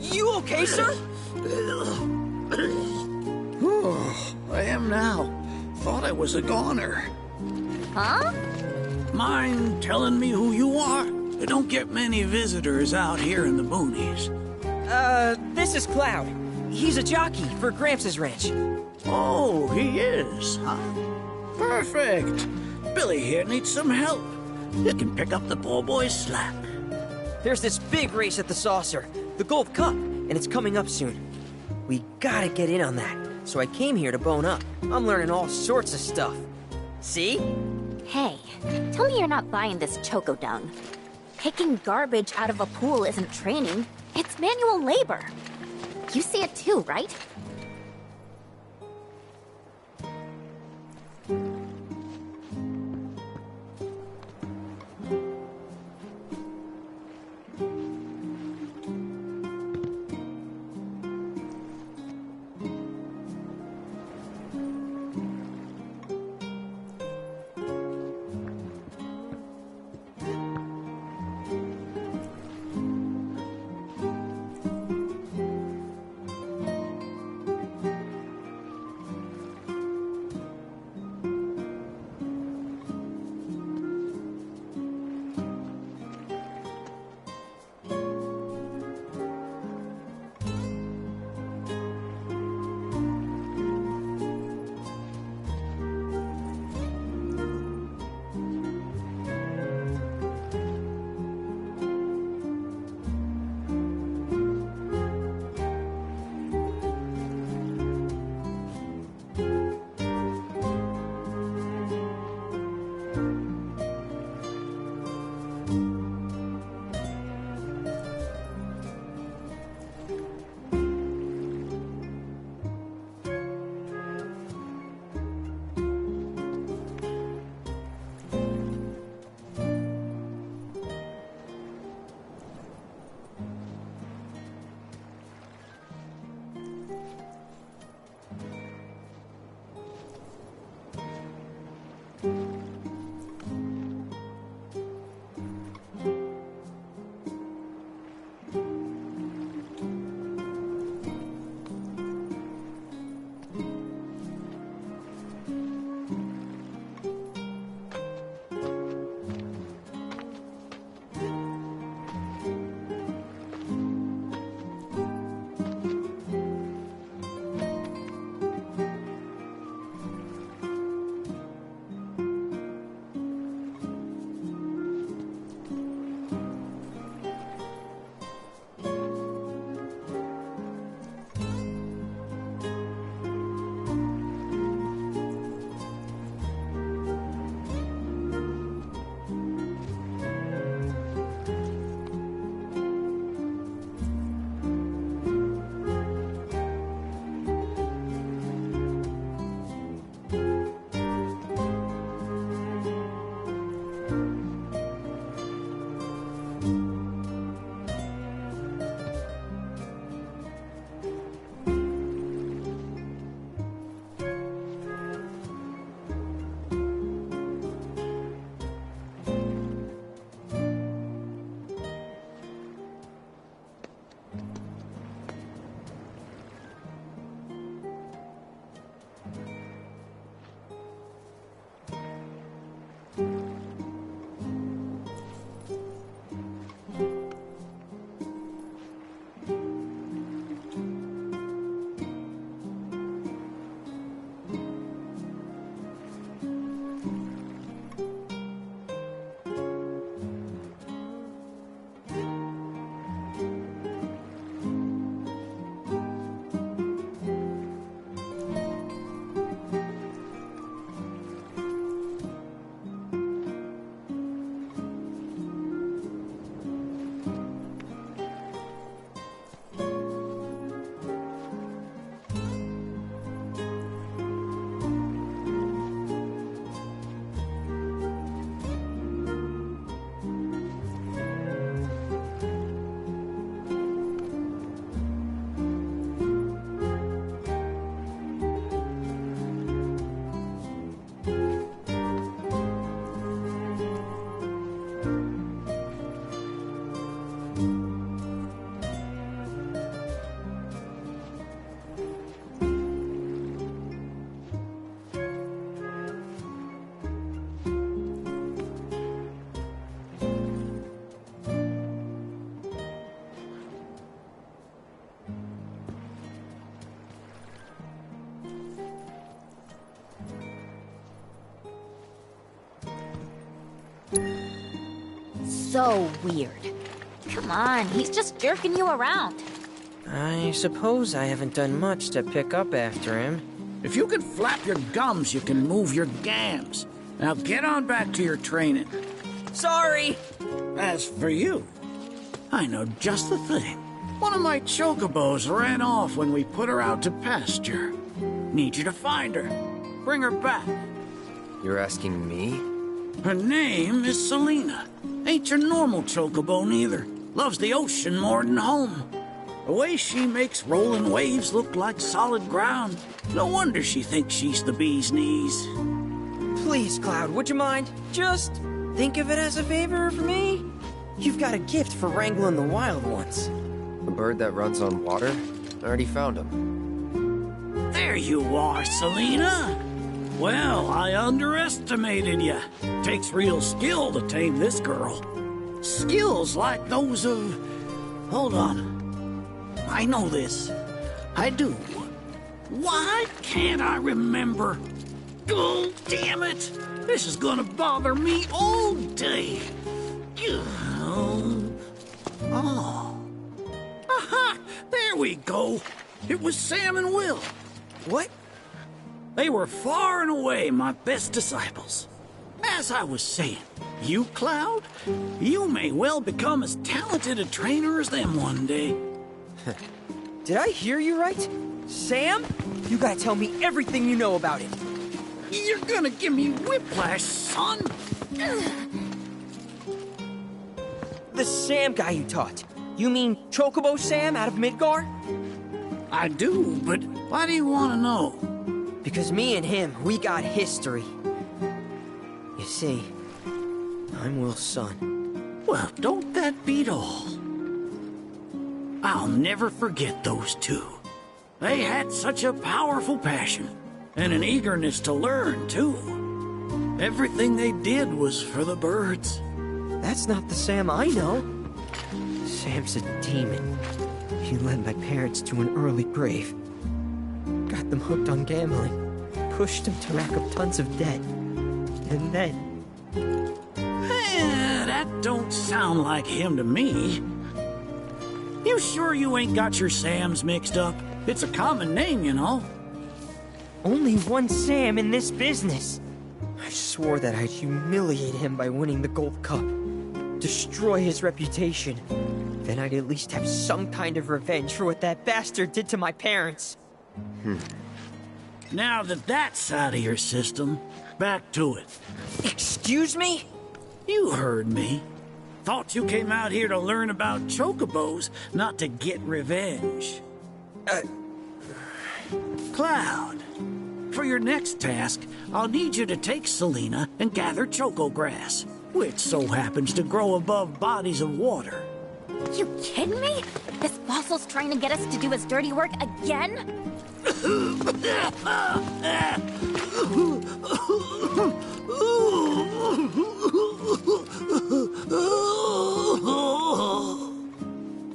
You okay, sir? I am now. Thought I was a goner. Huh? Mind telling me who you are? We don't get many visitors out here in the boonies. This is Cloud. He's a jockey for Gramps' ranch. Oh, he is, huh? Perfect. Billy here needs some help. You can pick up the poor boy's slack. There's this big race at the Saucer, the Gold Cup, and it's coming up soon. We gotta get in on that, so I came here to bone up. I'm learning all sorts of stuff. See? Hey, tell me you're not buying this choco dung. Picking garbage out of a pool isn't training, it's manual labor. You see it too, right? So weird. Come on, he's just jerking you around. I suppose I haven't done much to pick up after him. If you can flap your gums, you can move your gams. Now get on back to your training. Sorry! As for you, I know just the thing. One of my chocobos ran off when we put her out to pasture. Need you to find her. Bring her back. You're asking me? Her name is Selena. Ain't your normal chocobo neither. Loves the ocean more than home. The way she makes rolling waves look like solid ground. No wonder she thinks she's the bee's knees. Please, Cloud, would you mind? Just think of it as a favor for me. You've got a gift for wrangling the wild ones. The bird that runs on water? I already found him. There you are, Selena. Well, I underestimated you. Takes real skill to tame this girl. Skills like those of... Hold on. I know this. I do. Why can't I remember? Oh, damn it! This is gonna bother me all day. Oh. Aha! There we go. It was Sam and Will. What? They were far and away my best disciples. As I was saying, you, Cloud, you may well become as talented a trainer as them one day. Did I hear you right? Sam? You gotta tell me everything you know about it. You're gonna give me whiplash, son. The Sam guy you taught. You mean Chocobo Sam out of Midgar? I do, but why do you want to know? Because me and him, we got history. You see, I'm Will's son. Well, don't that beat all? I'll never forget those two. They had such a powerful passion, and an eagerness to learn, too. Everything they did was for the birds. That's not the Sam I know. Sam's a demon. He led my parents to an early grave. Got them hooked on gambling. Pushed them to rack up tons of debt. And then... that don't sound like him to me. You sure you ain't got your Sams mixed up? It's a common name, you know. Only one Sam in this business. I swore that I'd humiliate him by winning the Gold Cup. Destroy his reputation. Then I'd at least have some kind of revenge for what that bastard did to my parents. Now that that's out of your system, back to it. Excuse me? You heard me. Thought you came out here to learn about chocobos, not to get revenge. Cloud, for your next task, I'll need you to take Selena and gather choco grass, which so happens to grow above bodies of water. You kidding me? This fossil's trying to get us to do his dirty work again?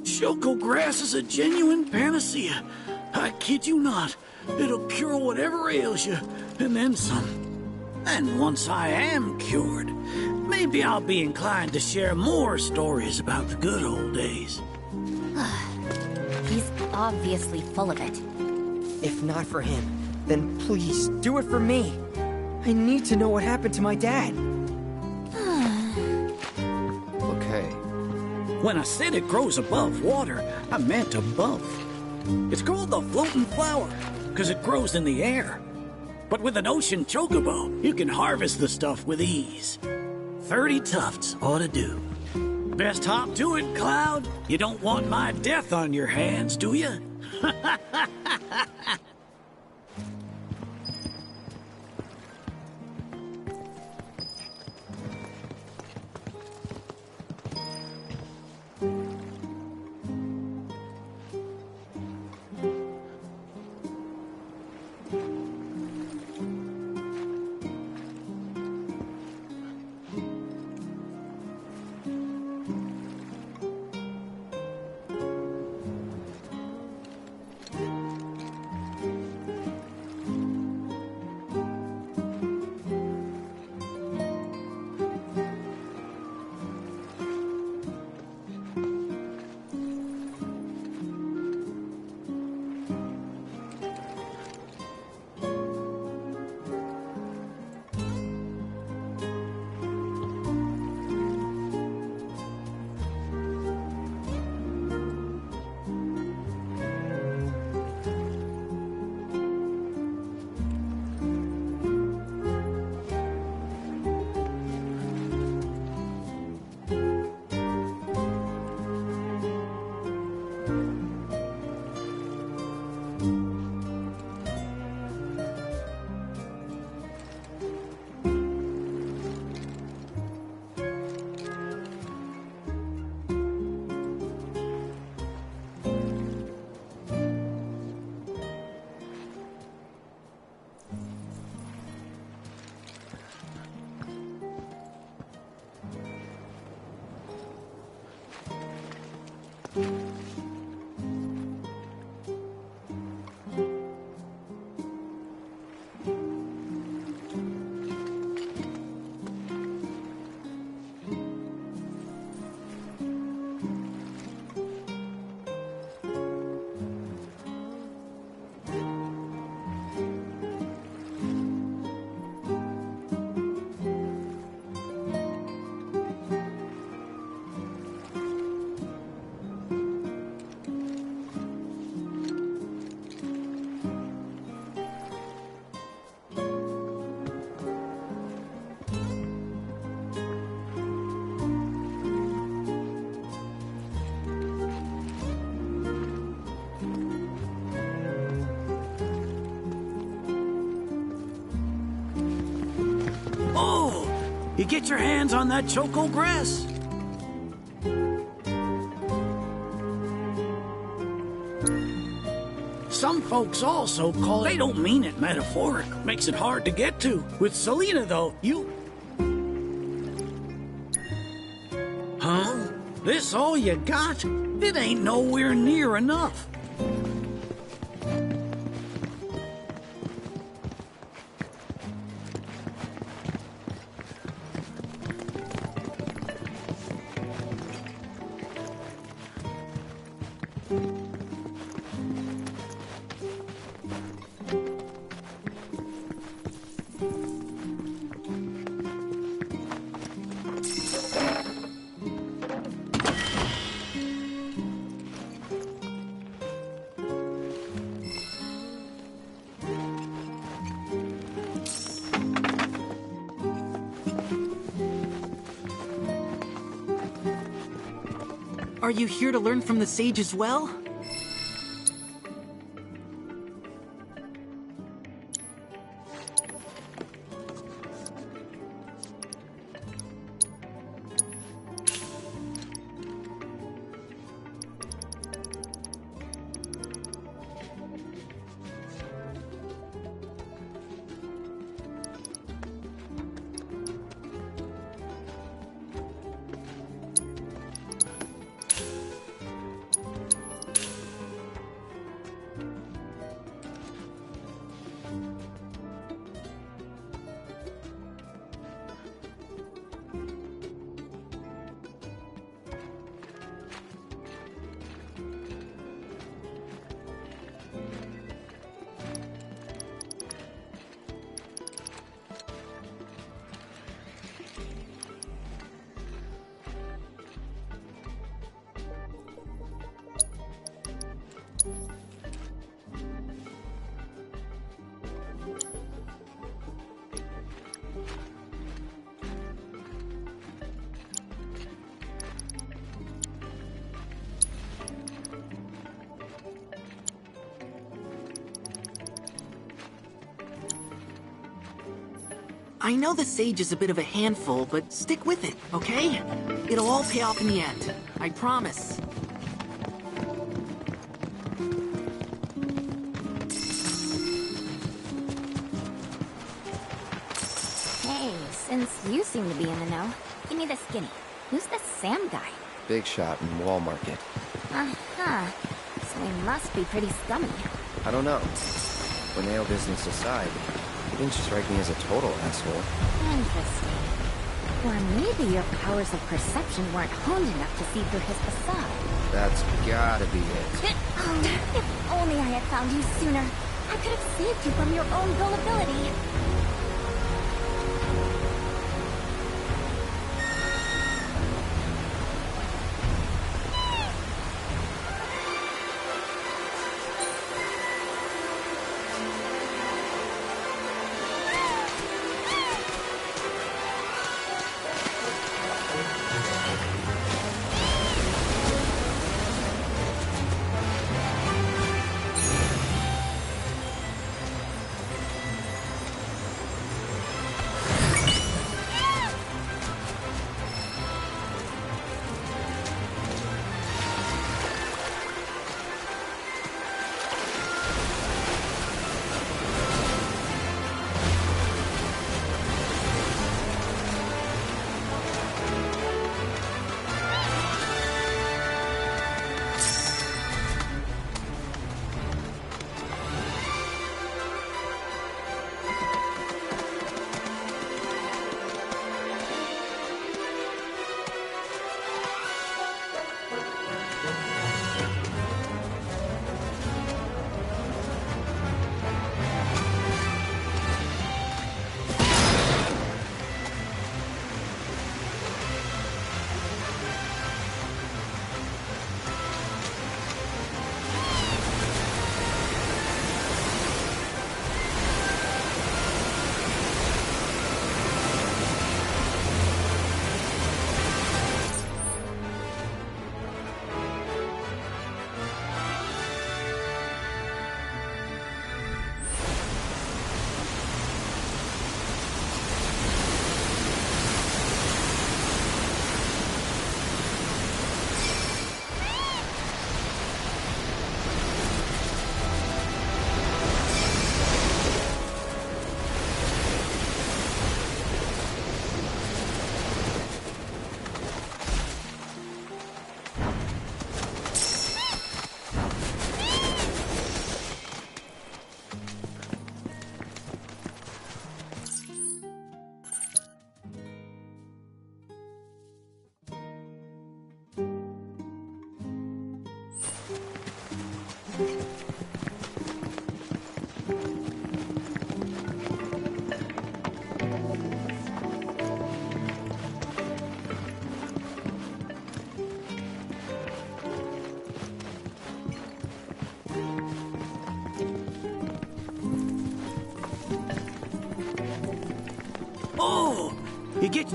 Choco grass is a genuine panacea. I kid you not. It'll cure whatever ails you, and then some. And once I am cured, maybe I'll be inclined to share more stories about the good old days. He's obviously full of it. If not for him, then please do it for me. I need to know what happened to my dad. Okay. When I said it grows above water, I meant above. It's called the floating flower, because it grows in the air. But with an ocean chocobo, you can harvest the stuff with ease. 30 tufts ought to do. Best hop to it, Cloud. You don't want my death on your hands, do you? Oh! You get your hands on that choco grass? Some folks also call it... They don't mean it metaphoric. Makes it hard to get to. With Selena, though, you... Huh? This all you got? It ain't nowhere near enough. Are you here to learn from the sage as well? I know the sage is a bit of a handful, but stick with it, okay? It'll all pay off in the end. I promise. Hey, since you seem to be in the know, give me the skinny. Who's the Sam guy? Big shot in Wall Market. Uh-huh. So he must be pretty scummy. I don't know. Borneo business aside, he didn't strike me as a total asshole. Interesting. Or maybe your powers of perception weren't honed enough to see through his facade. That's gotta be it. Oh, if only I had found you sooner. I could have saved you from your own gullibility. Oh! You get...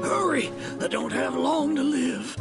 Hurry! I don't have long to live.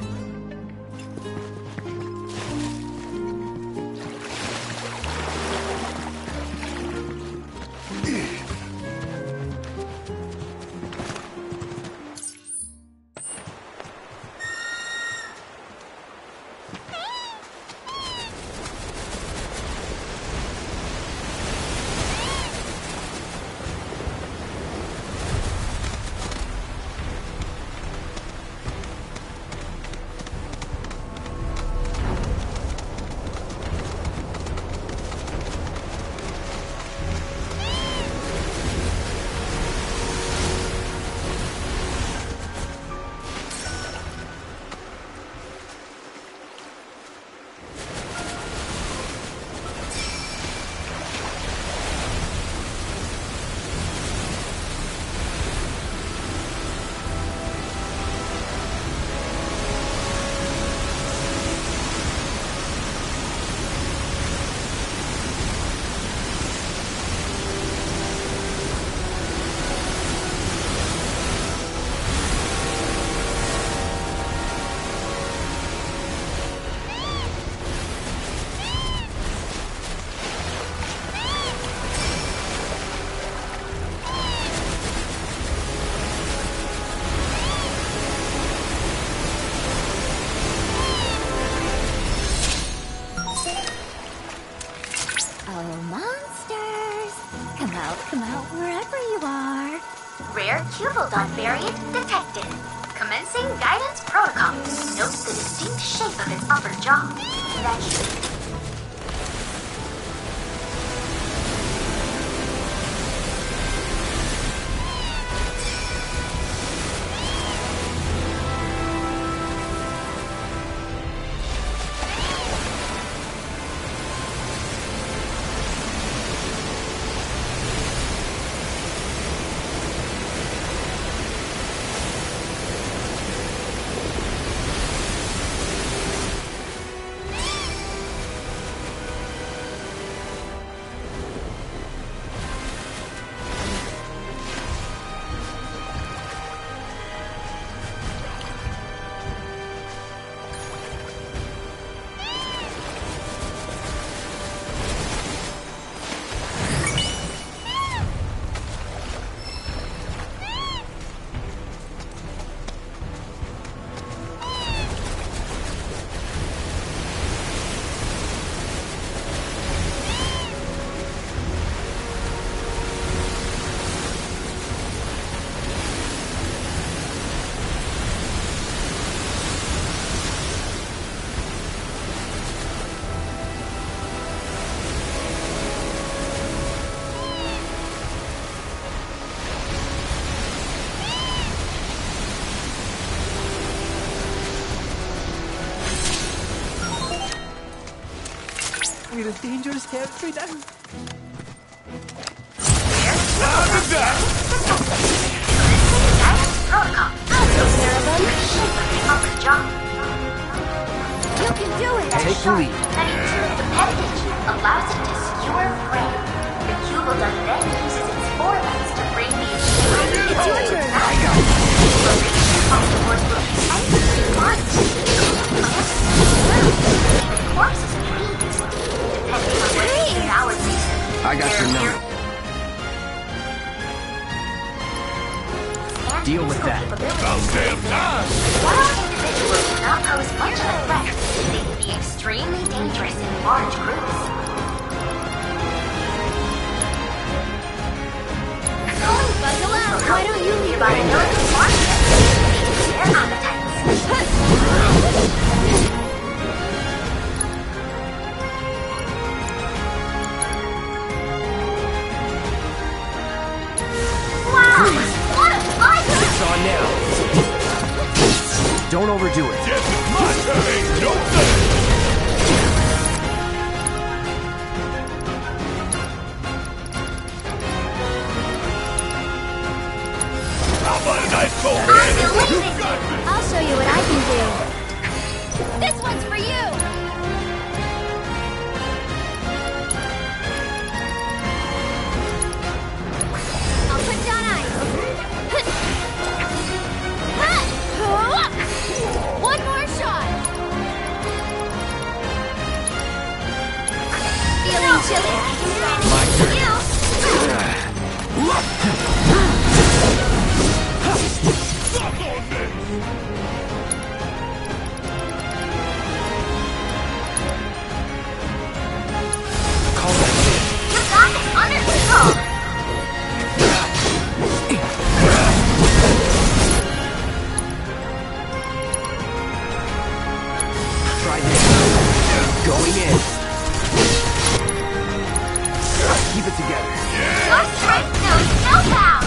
Come out wherever you are. Rare Cubildon variant detected. Commencing guidance protocol. Note the distinct shape of its upper jaw. That should... We're in dangerous territory now. Protocol. I'll take care of them. Shape of the upper jaw. You can do it. Take the lead. That improved appendage allows it to skewer prey. The Cubildon then uses its forelegs to bring the extreme. It's your turn. I go. The reach of the word will endlessly once. Even corpses and leaves. Depending on what is valid reason. I got your number. Deal with that. While individuals do not pose much of a threat, they can be extremely dangerous in large groups. Buckle up. Why don't you leave By noticing markets, their appetites. Wow! What a fight! It's on now. Don't overdo it. Yes, it's my turn. No thing. How about a nice cold I'll show you what I can do. This chili. My turn. You. Call that shit. You got this under control. Try this. Going in. Keep it together. Just straight knows snowbound.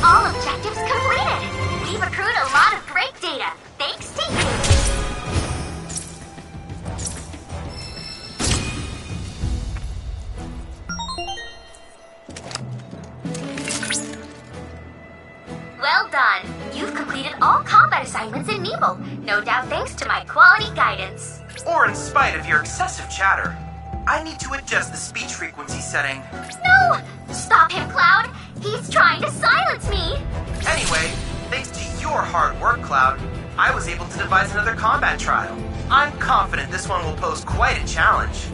All objectives completed. We've accrued a lot of great data. Thanks to you. Well done. You've completed all combat assignments in Nebo. No doubt thanks to my quality guidance. Or in spite of your excessive chatter. I need to adjust the speech frequency setting. No! Stop him, Cloud! He's trying to silence me! Anyway, thanks to your hard work, Cloud, I was able to devise another combat trial. I'm confident this one will pose quite a challenge.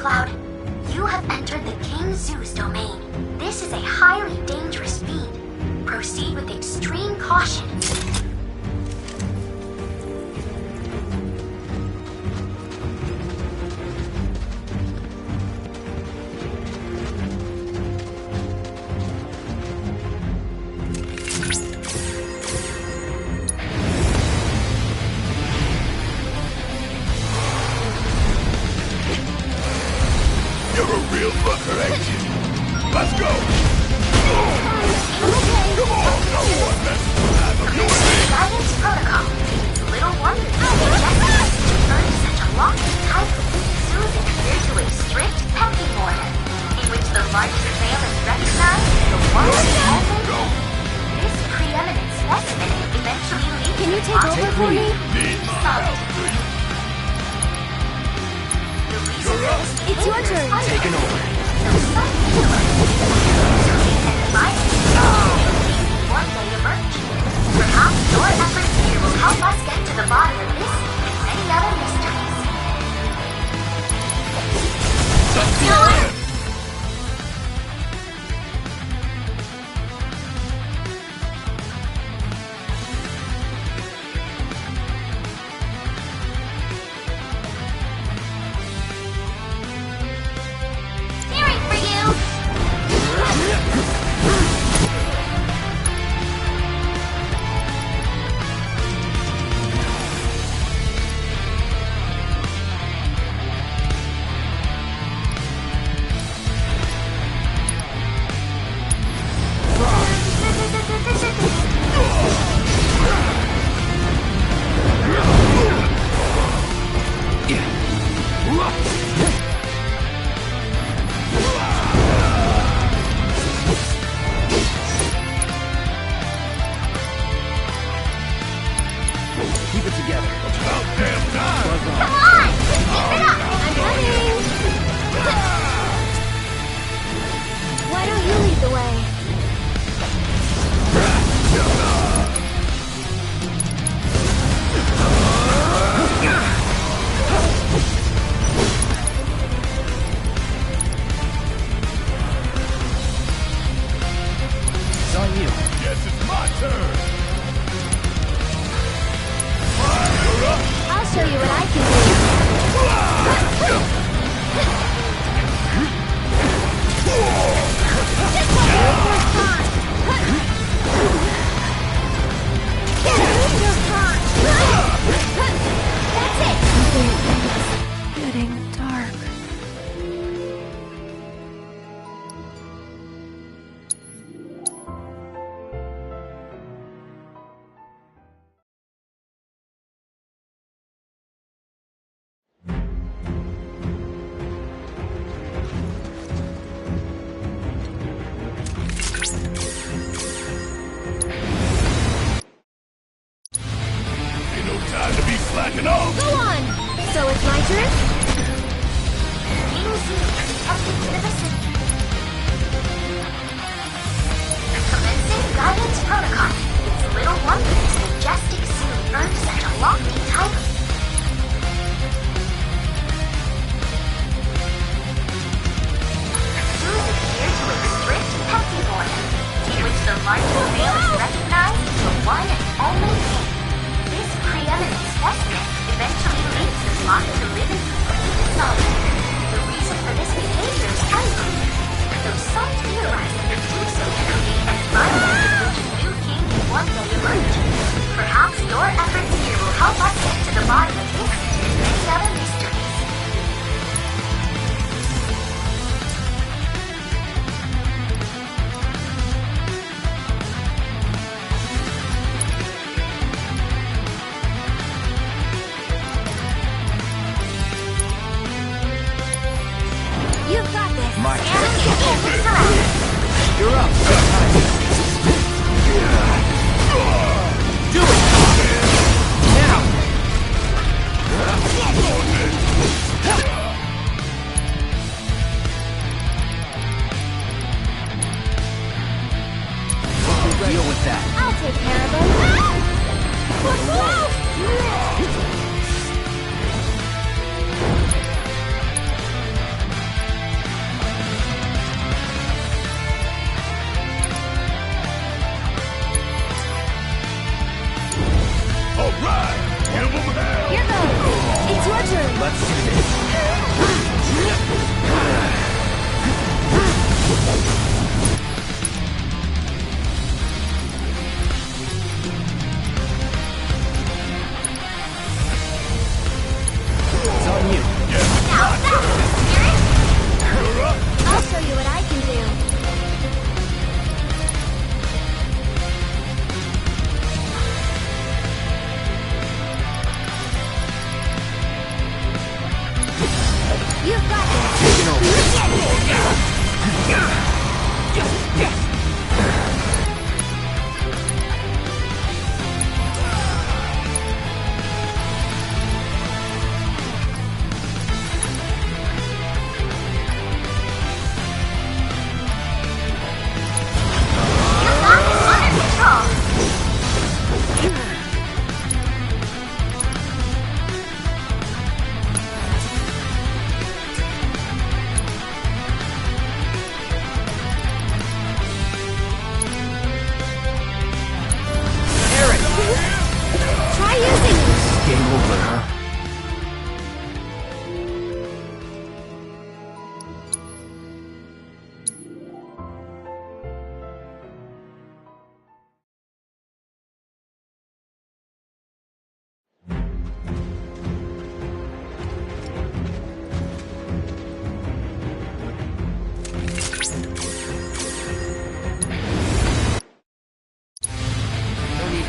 Cloud. You have entered the King Zoo's domain. This is a highly dangerous feat. Proceed with extreme caution. You're a real fucker, ain't you? Let's go! Come on, no one messes with either you and me! Guidance protocol. Little wonder Justice earned such a lofty title. Zoos adhere to a strict pecking order, in which the largest male is recognized as the one and only. This preeminent specimen eventually leads Can you take over for me? Need my help, do you? It's your turn. Taking over. One day emerge. Perhaps your efforts here will help us get to the bottom of this and many other mysteries. Cheering for you! Keep it together. About damn time! Come on! Keep it up! I'm coming! Why don't you lead the way? It's on you. Guess it's my turn! I'll show you what I can do. That's it. Getting dark. Ain't no time to be slacking off! Go on. So it's my turn? King Zoo detected to the city. Commencing guidance protocol. It's little wonder this majestic zoo earned such a lofty title. Zoos adhere to a strict pecking order, in which the largest male is recognized as the one and only king. This preeminent specimen eventually leads the flock to live in complete solitude. The reason for this behavior is unclear, though some theorize that it do so to create an environment in which a new king can one day emerge. Perhaps your efforts here will help us get to the bottom of this and many other mysteries. You've got this. My turn. And You're up. Do it! Now! Deal with that. I'll take care of him.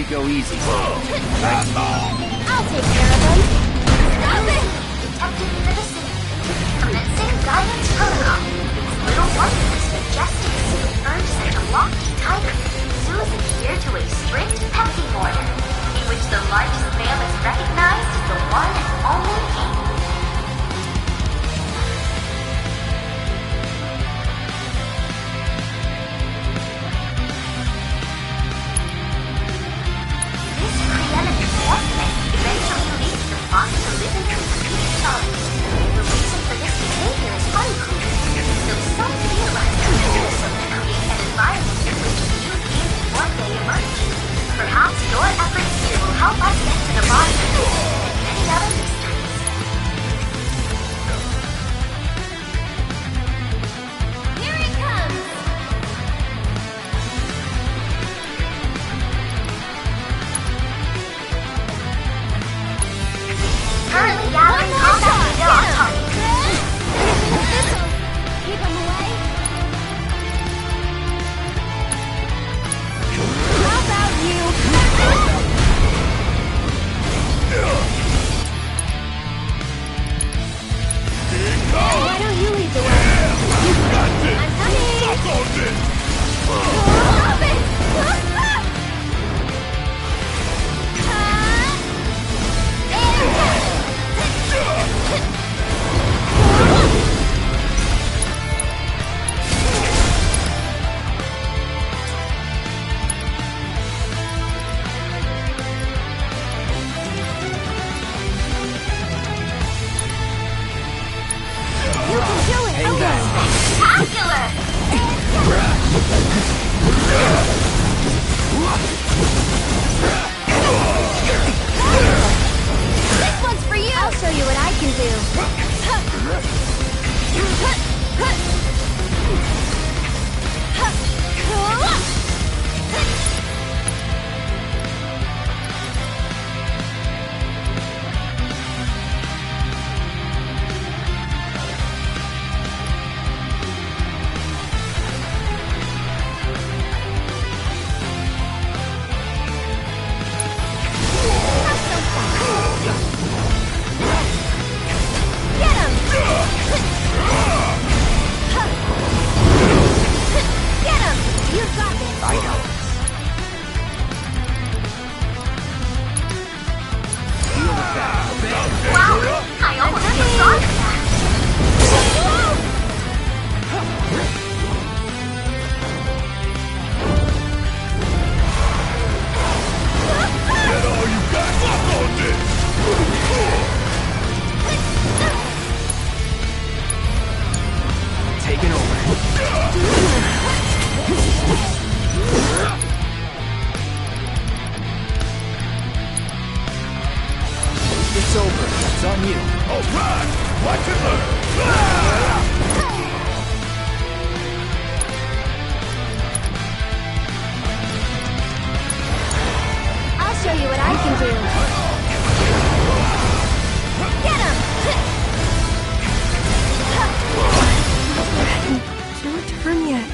go easy. I'll take care of them. Stop it! Detected in the vicinity. Commencing guidance protocol. It's little wonder this majestic city urges a lofty tiger. Zoos adhere to a strict pecking order, in which the largest male is recognized as the one and only king. This preeminent specimen eventually leads the flock to live in complete solitude. The reason for this behavior is unproven, though some theorize that it is so to create an environment in which new kings one day emerge. Perhaps your efforts here will help us get to the bottom of this and many other mysteries. Here it comes! Currently gathering combat data on target. This'll keep him away. How about you? Why don't you lead the way? I'm coming! Suck on this! Stop it! You can do it! Hang back. Spectacular! This one's for you! I'll show you what I can do. Get him! Get him! You've got this! I got this. Feel the fact. Wow! I almost forgot that! Get all you got! Suck on this! Taking over. It's over. It's on you. All right! Watch it learn! Ah! I'll show you what I can do. Get him! Don't turn yet.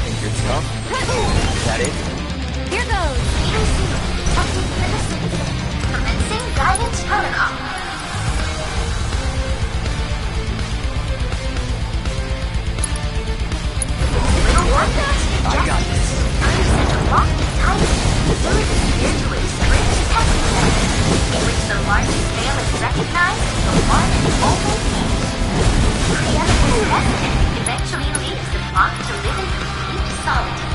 Think you're tough? Is that it? Here goes! Detected in the vicinity. Commencing guidance protocol. Little wonder this I got majestic this. city urges a lofty tiger. Zoos adhere to a strict pecking order, in which the largest male is recognized as the one and only king. Preeminent specimen eventually leads the flock to live in complete solitude.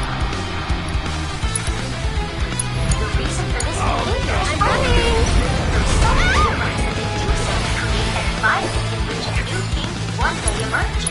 The reason for this behavior is unproven, though some theorize that they do so to create an environment in which a new king can one day emerge.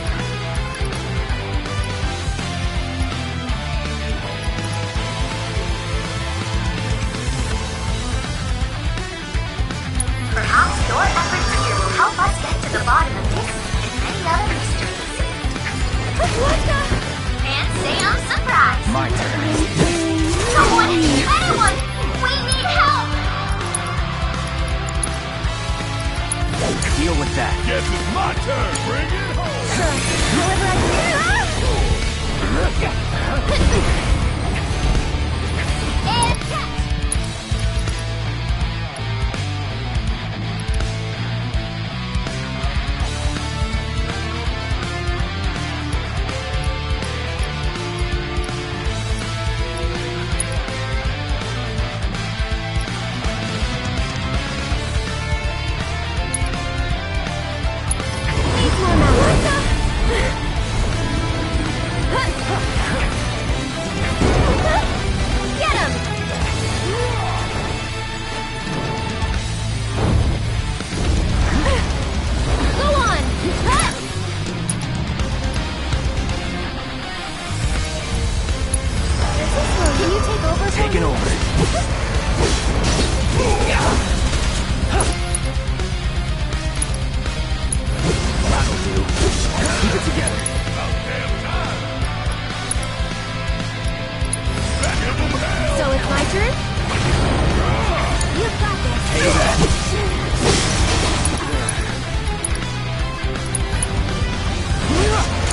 take over? Taking over. That'll do. Keep it together. So it's my turn? You've got this. Hey, that.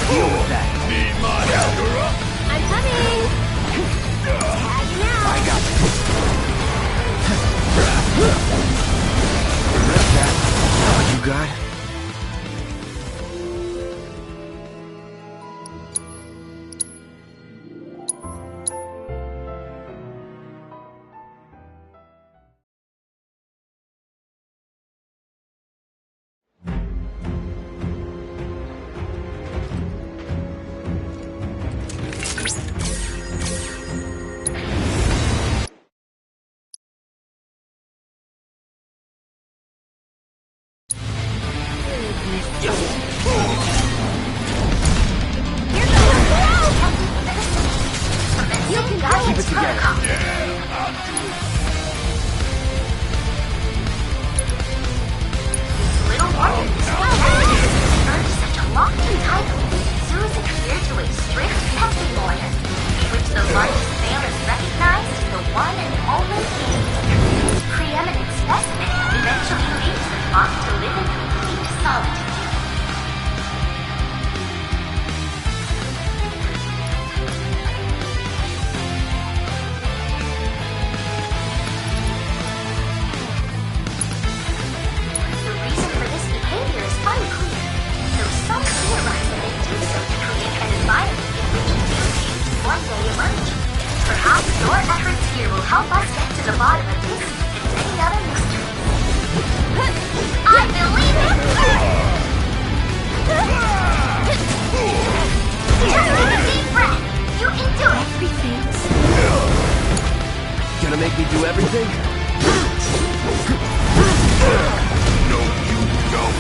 Deal with that. Need my help? You're up. I'm coming! Tag now! I got you. Rip that. All you got? Keep it together. Little warriors earned such a lofty title. Zoos adhere to a strict testing order, in which the largest male is recognized as the one and only king. This preeminent specimen eventually leaves the flock to live in complete solitude. Unclear, though some theorize that they do so to create an environment in which deity one day emerge. Perhaps your efforts here will help us get to the bottom of this and many other mysteries. I believe it! Just take a deep breath. You can do it! Everything's... Gonna make me do everything? No, you don't.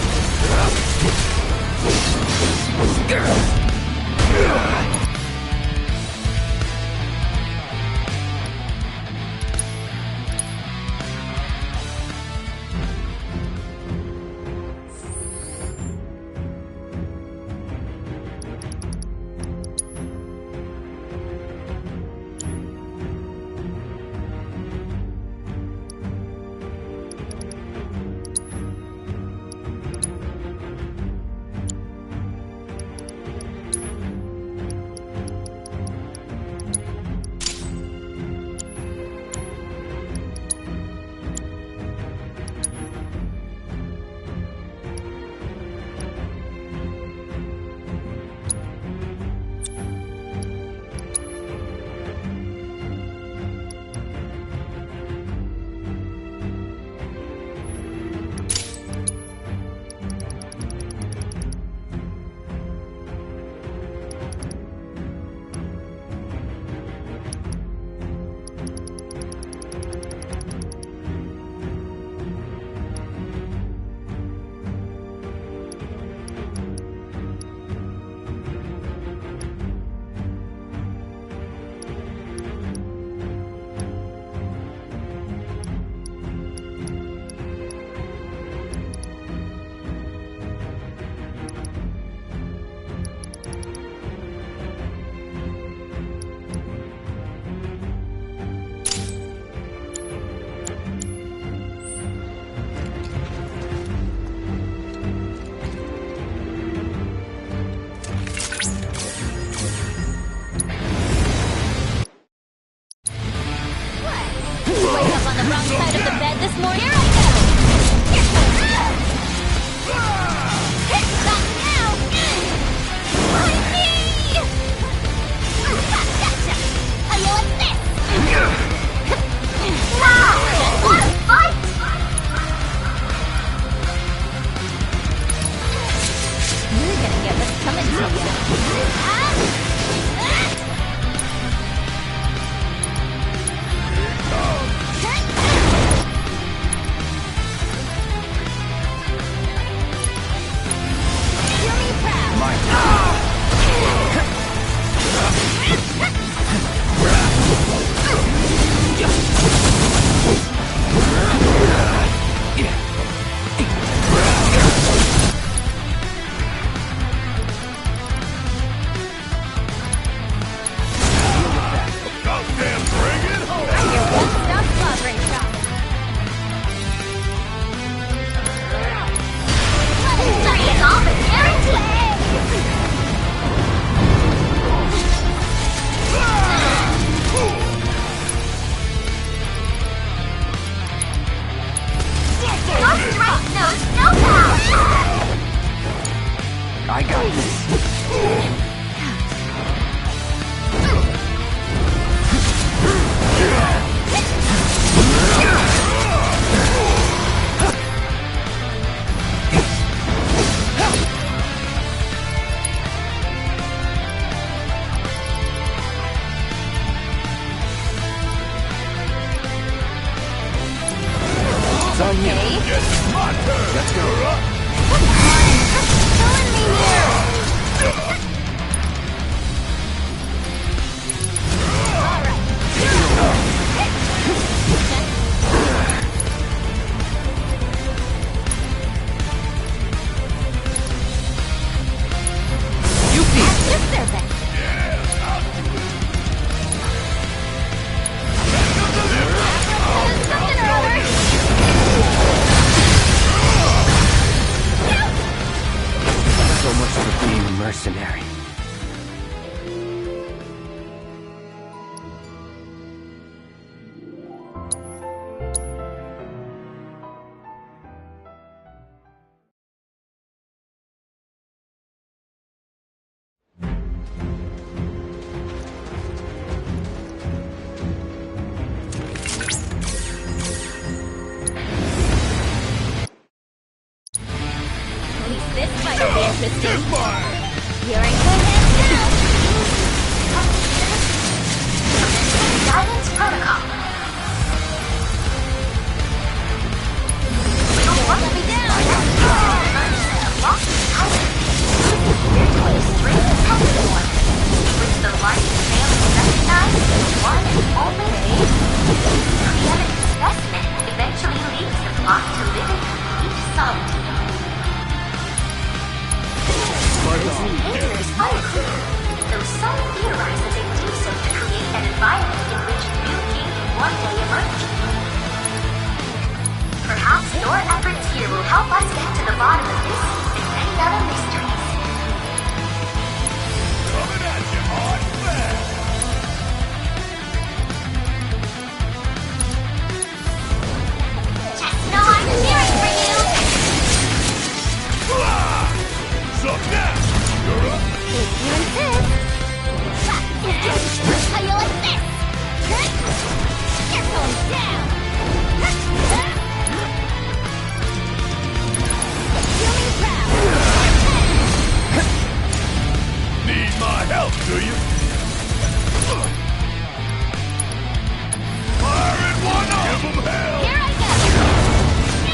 Let's go. Killing me here! You beat it. Just there, then. Something or other. So much for being a mercenary. At least this fight will be interesting. Here I go now. Guidance protocol. Little one Let me down. lost title. Here to a straight healthy one. Which the largest male is recognized as the one and only king. Preeminent specimen eventually leads the flock to live in complete solitude. Its behavior is unclear, though some theorize that they do so to create an environment in which a new king can one day emerge. Perhaps your efforts here will help us get to the bottom of this and many other mysteries. Coming at you hard and fast. Just know I'm cheering for you. So now, you're up. If you insist. How you like this? You're going down. Feel me proud. Need my help, do you? Firing one up. Give 'em hell. Here I go.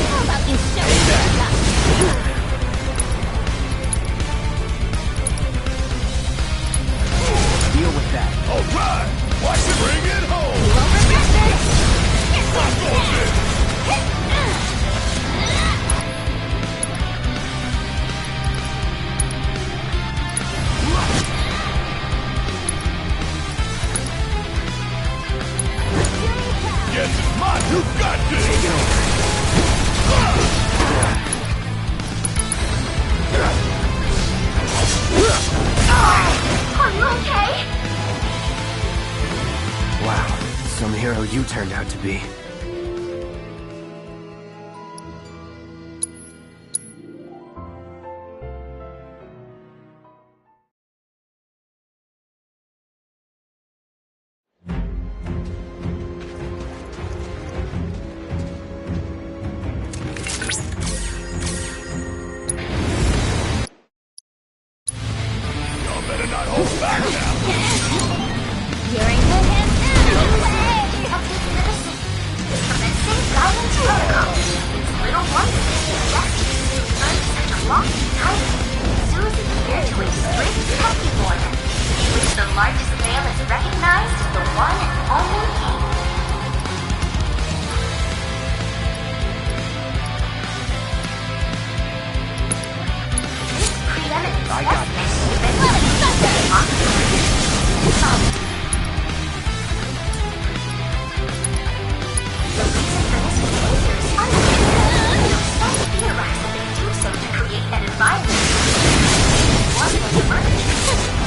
How about you show me what you got? Deal with that. All right. Watch it. Bring it home. You won't regret this. You're What going goes down. in? Yes, it's mine. You got this. Take it over. Are you okay? Wow, some hero you turned out to be. Y'all better not hold back now. You're in good hands now. Away. Commencing guidance protocol. It's little wonder that the objectives to earn such a lofty title. Susie here to a strict healthy border, in which the largest male is recognized as the one and only king. This preeminent I got specimen eventually leads the flock to live in complete solitude. The reason for this behavior is unclear, though some theorize that they do so to create an environment one may emerge.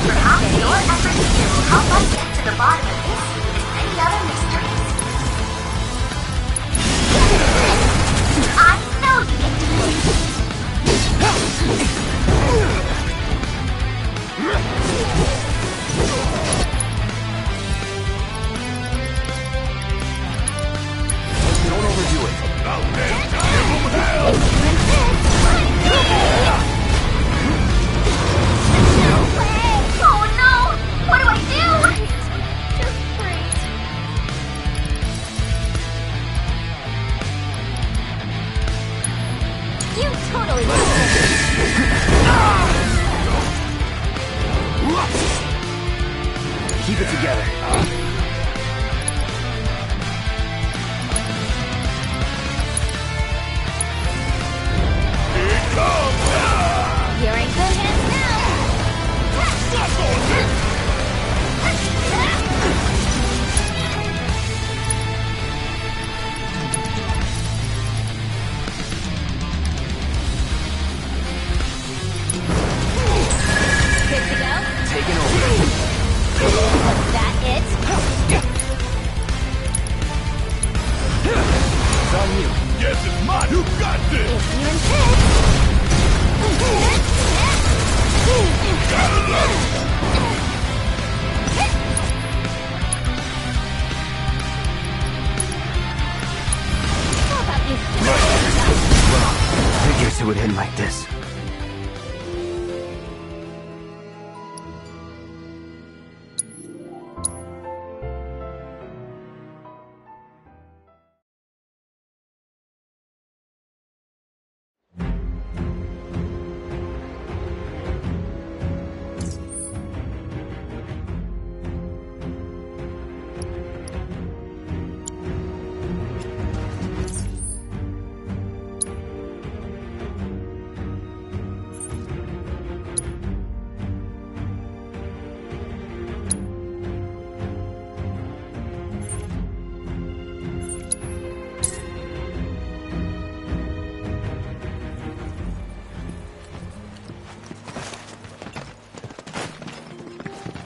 Perhaps your efforts here will help us get to the bottom of this and many other mysteries. Don't overdo it. Now then, give 'em hell! Oh no! What do I do? Just great. You totally Keep it together. You're in good hands now. Good to go? Taking over. Was that it? It's on you. Yes, it's mine! You got this! If you insist. Gotta love it! How about you? Figures it would end like this.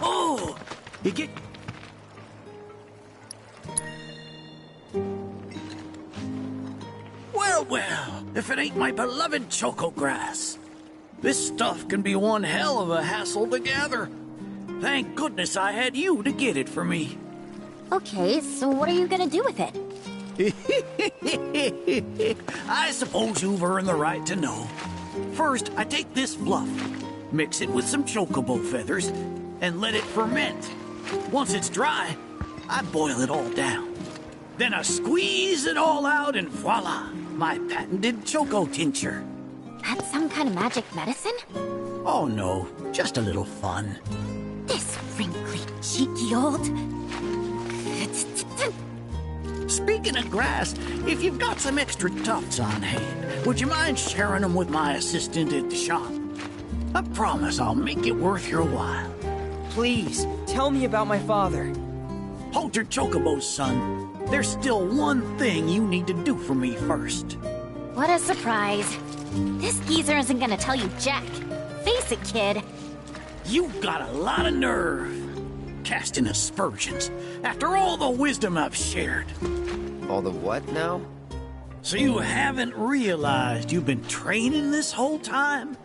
Oh! You get... Well, well, if it ain't my beloved choco grass. This stuff can be one hell of a hassle to gather. Thank goodness I had you to get it for me. Okay, so what are you gonna do with it? I suppose you've earned the right to know. First, I take this fluff, mix it with some chocobo feathers, and let it ferment. Once it's dry, I boil it all down. Then I squeeze it all out and voila, my patented choco tincture. That's some kind of magic medicine? Oh no, just a little fun. This wrinkly, cheeky old... Speaking of grass, if you've got some extra tufts on hand, would you mind sharing them with my assistant at the shop? I promise I'll make it worth your while. Please, tell me about my father. Hold your chocobos, son. There's still one thing you need to do for me first. What a surprise. This geezer isn't gonna tell you jack. Face it, kid. You've got a lot of nerve. Casting aspersions after all the wisdom I've shared. All the what now? So you haven't realized you've been training this whole time?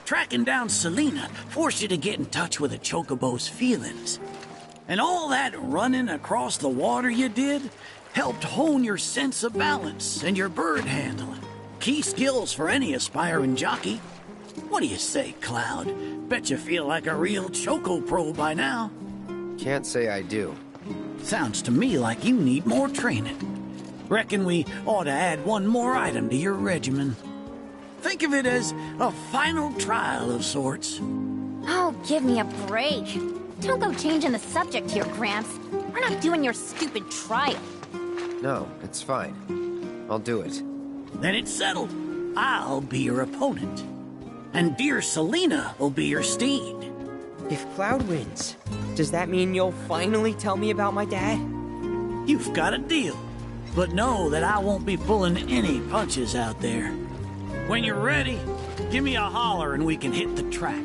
Tracking down Selena forced you to get in touch with a chocobo's feelings. And all that running across the water you did helped hone your sense of balance and your bird handling. Key skills for any aspiring jockey. What do you say, Cloud? Bet you feel like a real choco pro by now. Can't say I do. Sounds to me like you need more training. Reckon we ought to add one more item to your regimen. Think of it as a final trial of sorts. Oh, give me a break. Don't go changing the subject here, Gramps. We're not doing your stupid trial. No, it's fine. I'll do it. Then it's settled. I'll be your opponent. And dear Selena will be your steed. If Cloud wins, does that mean you'll finally tell me about my dad? You've got a deal. But know that I won't be pulling any punches out there. When you're ready, give me a holler and we can hit the track.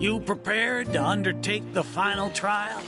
You prepared to undertake the final trial?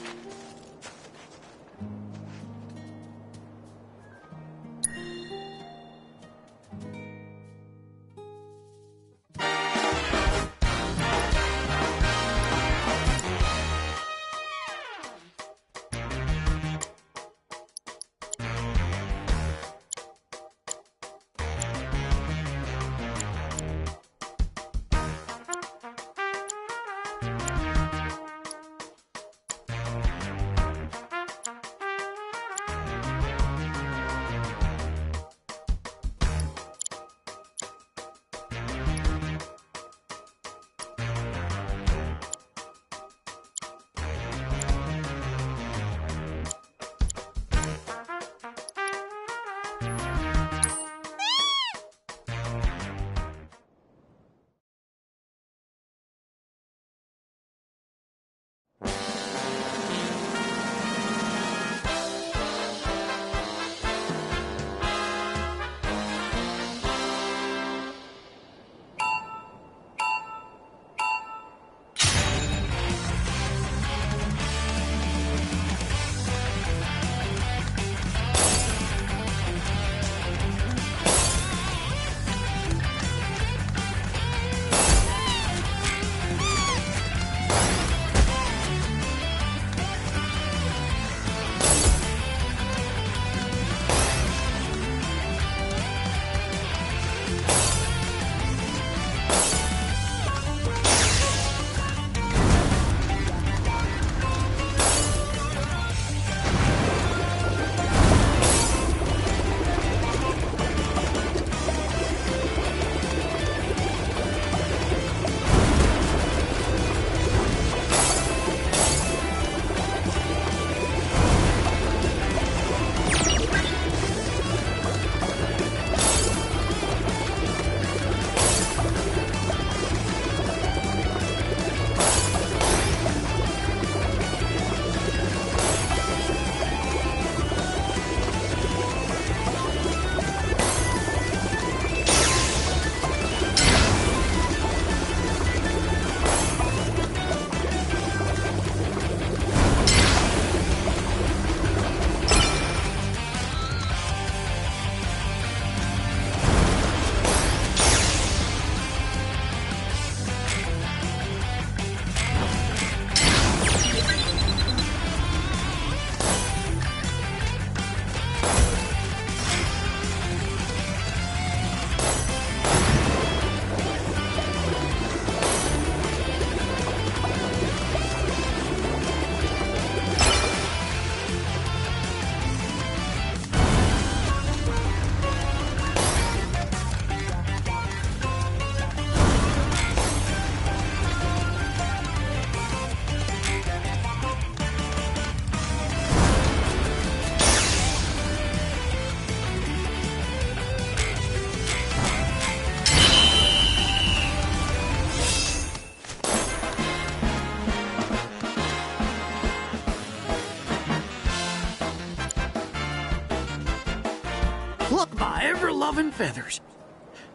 Pluck my ever-loving feathers.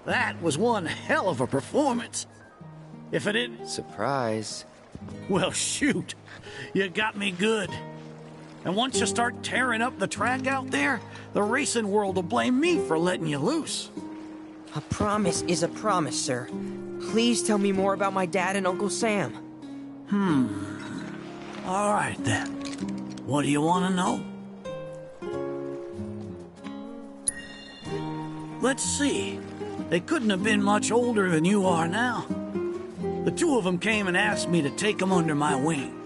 That was one hell of a performance. If I didn't... Surprise. Well, shoot. You got me good. And once you start tearing up the track out there, the racing world will blame me for letting you loose. A promise is a promise, sir. Please tell me more about my dad and Uncle Sam. All right, then. What do you want to know? Let's see. They couldn't have been much older than you are now. The two of them came and asked me to take them under my wing.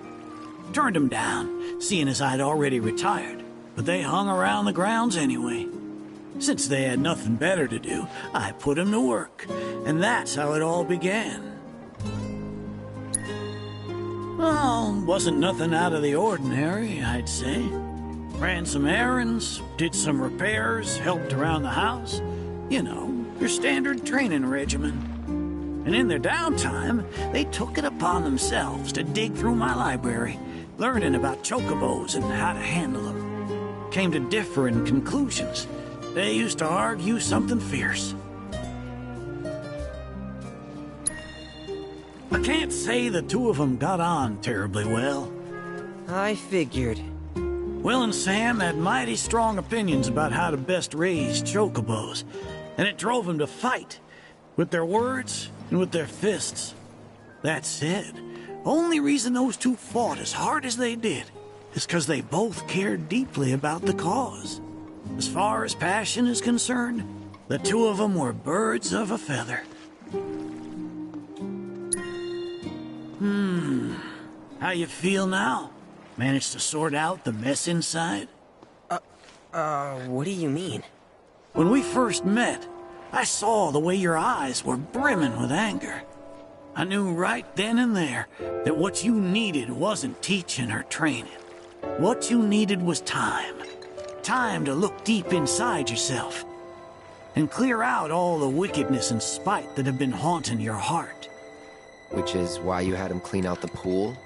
Turned them down, seeing as I'd already retired, but they hung around the grounds anyway. Since they had nothing better to do, I put them to work, and that's how it all began. Well, wasn't nothing out of the ordinary, I'd say. Ran some errands, did some repairs, helped around the house. You know, your standard training regimen. And in their downtime, they took it upon themselves to dig through my library, learning about chocobos and how to handle them. Came to differing conclusions. They used to argue something fierce. I can't can't say the two of them got on terribly well. I figured. Will and Sam had mighty strong opinions about how to best raise chocobos, and it drove them to fight, with their words and with their fists. That said, only reason those two fought as hard as they did is because they both cared deeply about the cause. As far as passion is concerned, the two of them were birds of a feather. How you feel now? Managed to sort out the mess inside? What do you mean? When we first met, I saw the way your eyes were brimming with anger. I knew right then and there that what you needed wasn't teaching or training. What you needed was time. Time to look deep inside yourself and clear out all the wickedness and spite that have been haunting your heart. Which is why you had him clean out the pool?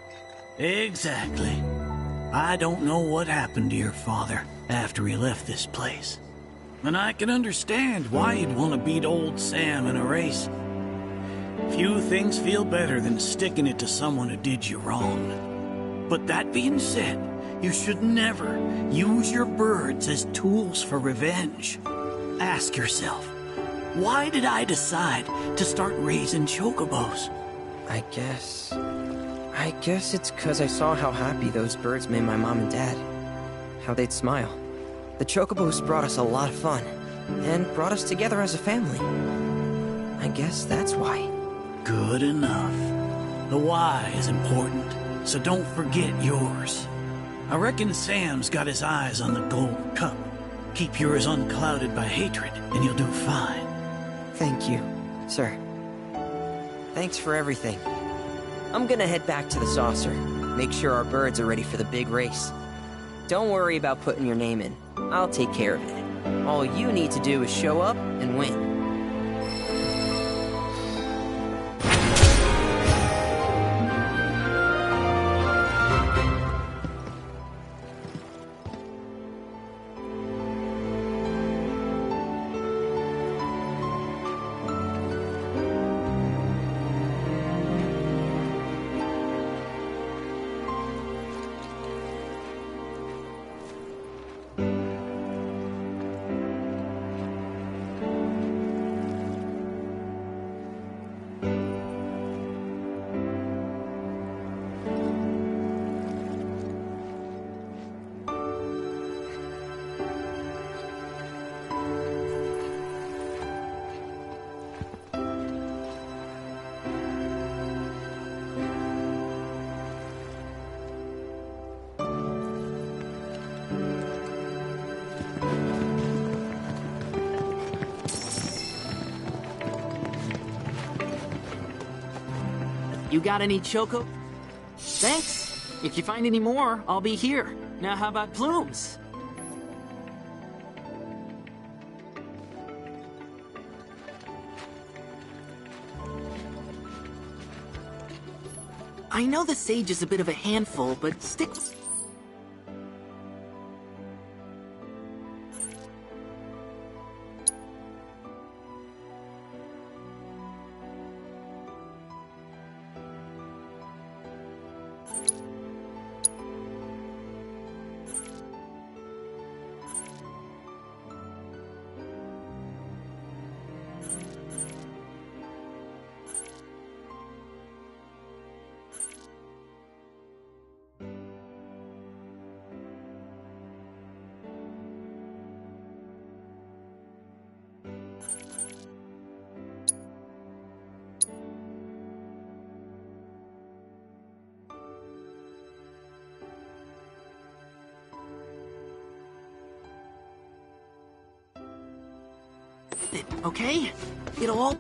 Exactly. I don't know what happened to your father after he left this place. And I can understand why you'd want to beat old Sam in a race. Few things feel better than sticking it to someone who did you wrong. But that being said, you should never use your birds as tools for revenge. Ask yourself, why did I decide to start raising chocobos? I guess it's 'cause I saw how happy those birds made my mom and dad. How they'd smile. The chocobos brought us a lot of fun, and brought us together as a family. I guess that's why. Good enough. The why is important, so don't forget yours. I reckon Sam's got his eyes on the gold cup. Keep yours unclouded by hatred, and you'll do fine. Thank you, sir. Thanks for everything. I'm gonna head back to the saucer. Make sure our birds are ready for the big race. Don't worry about putting your name in. I'll take care of it. All you need to do is show up and win. You got any choco? Thanks. If you find any more, I'll be here. Now how about plumes? I know the sage is a bit of a handful, but stick... Okay? It'll all...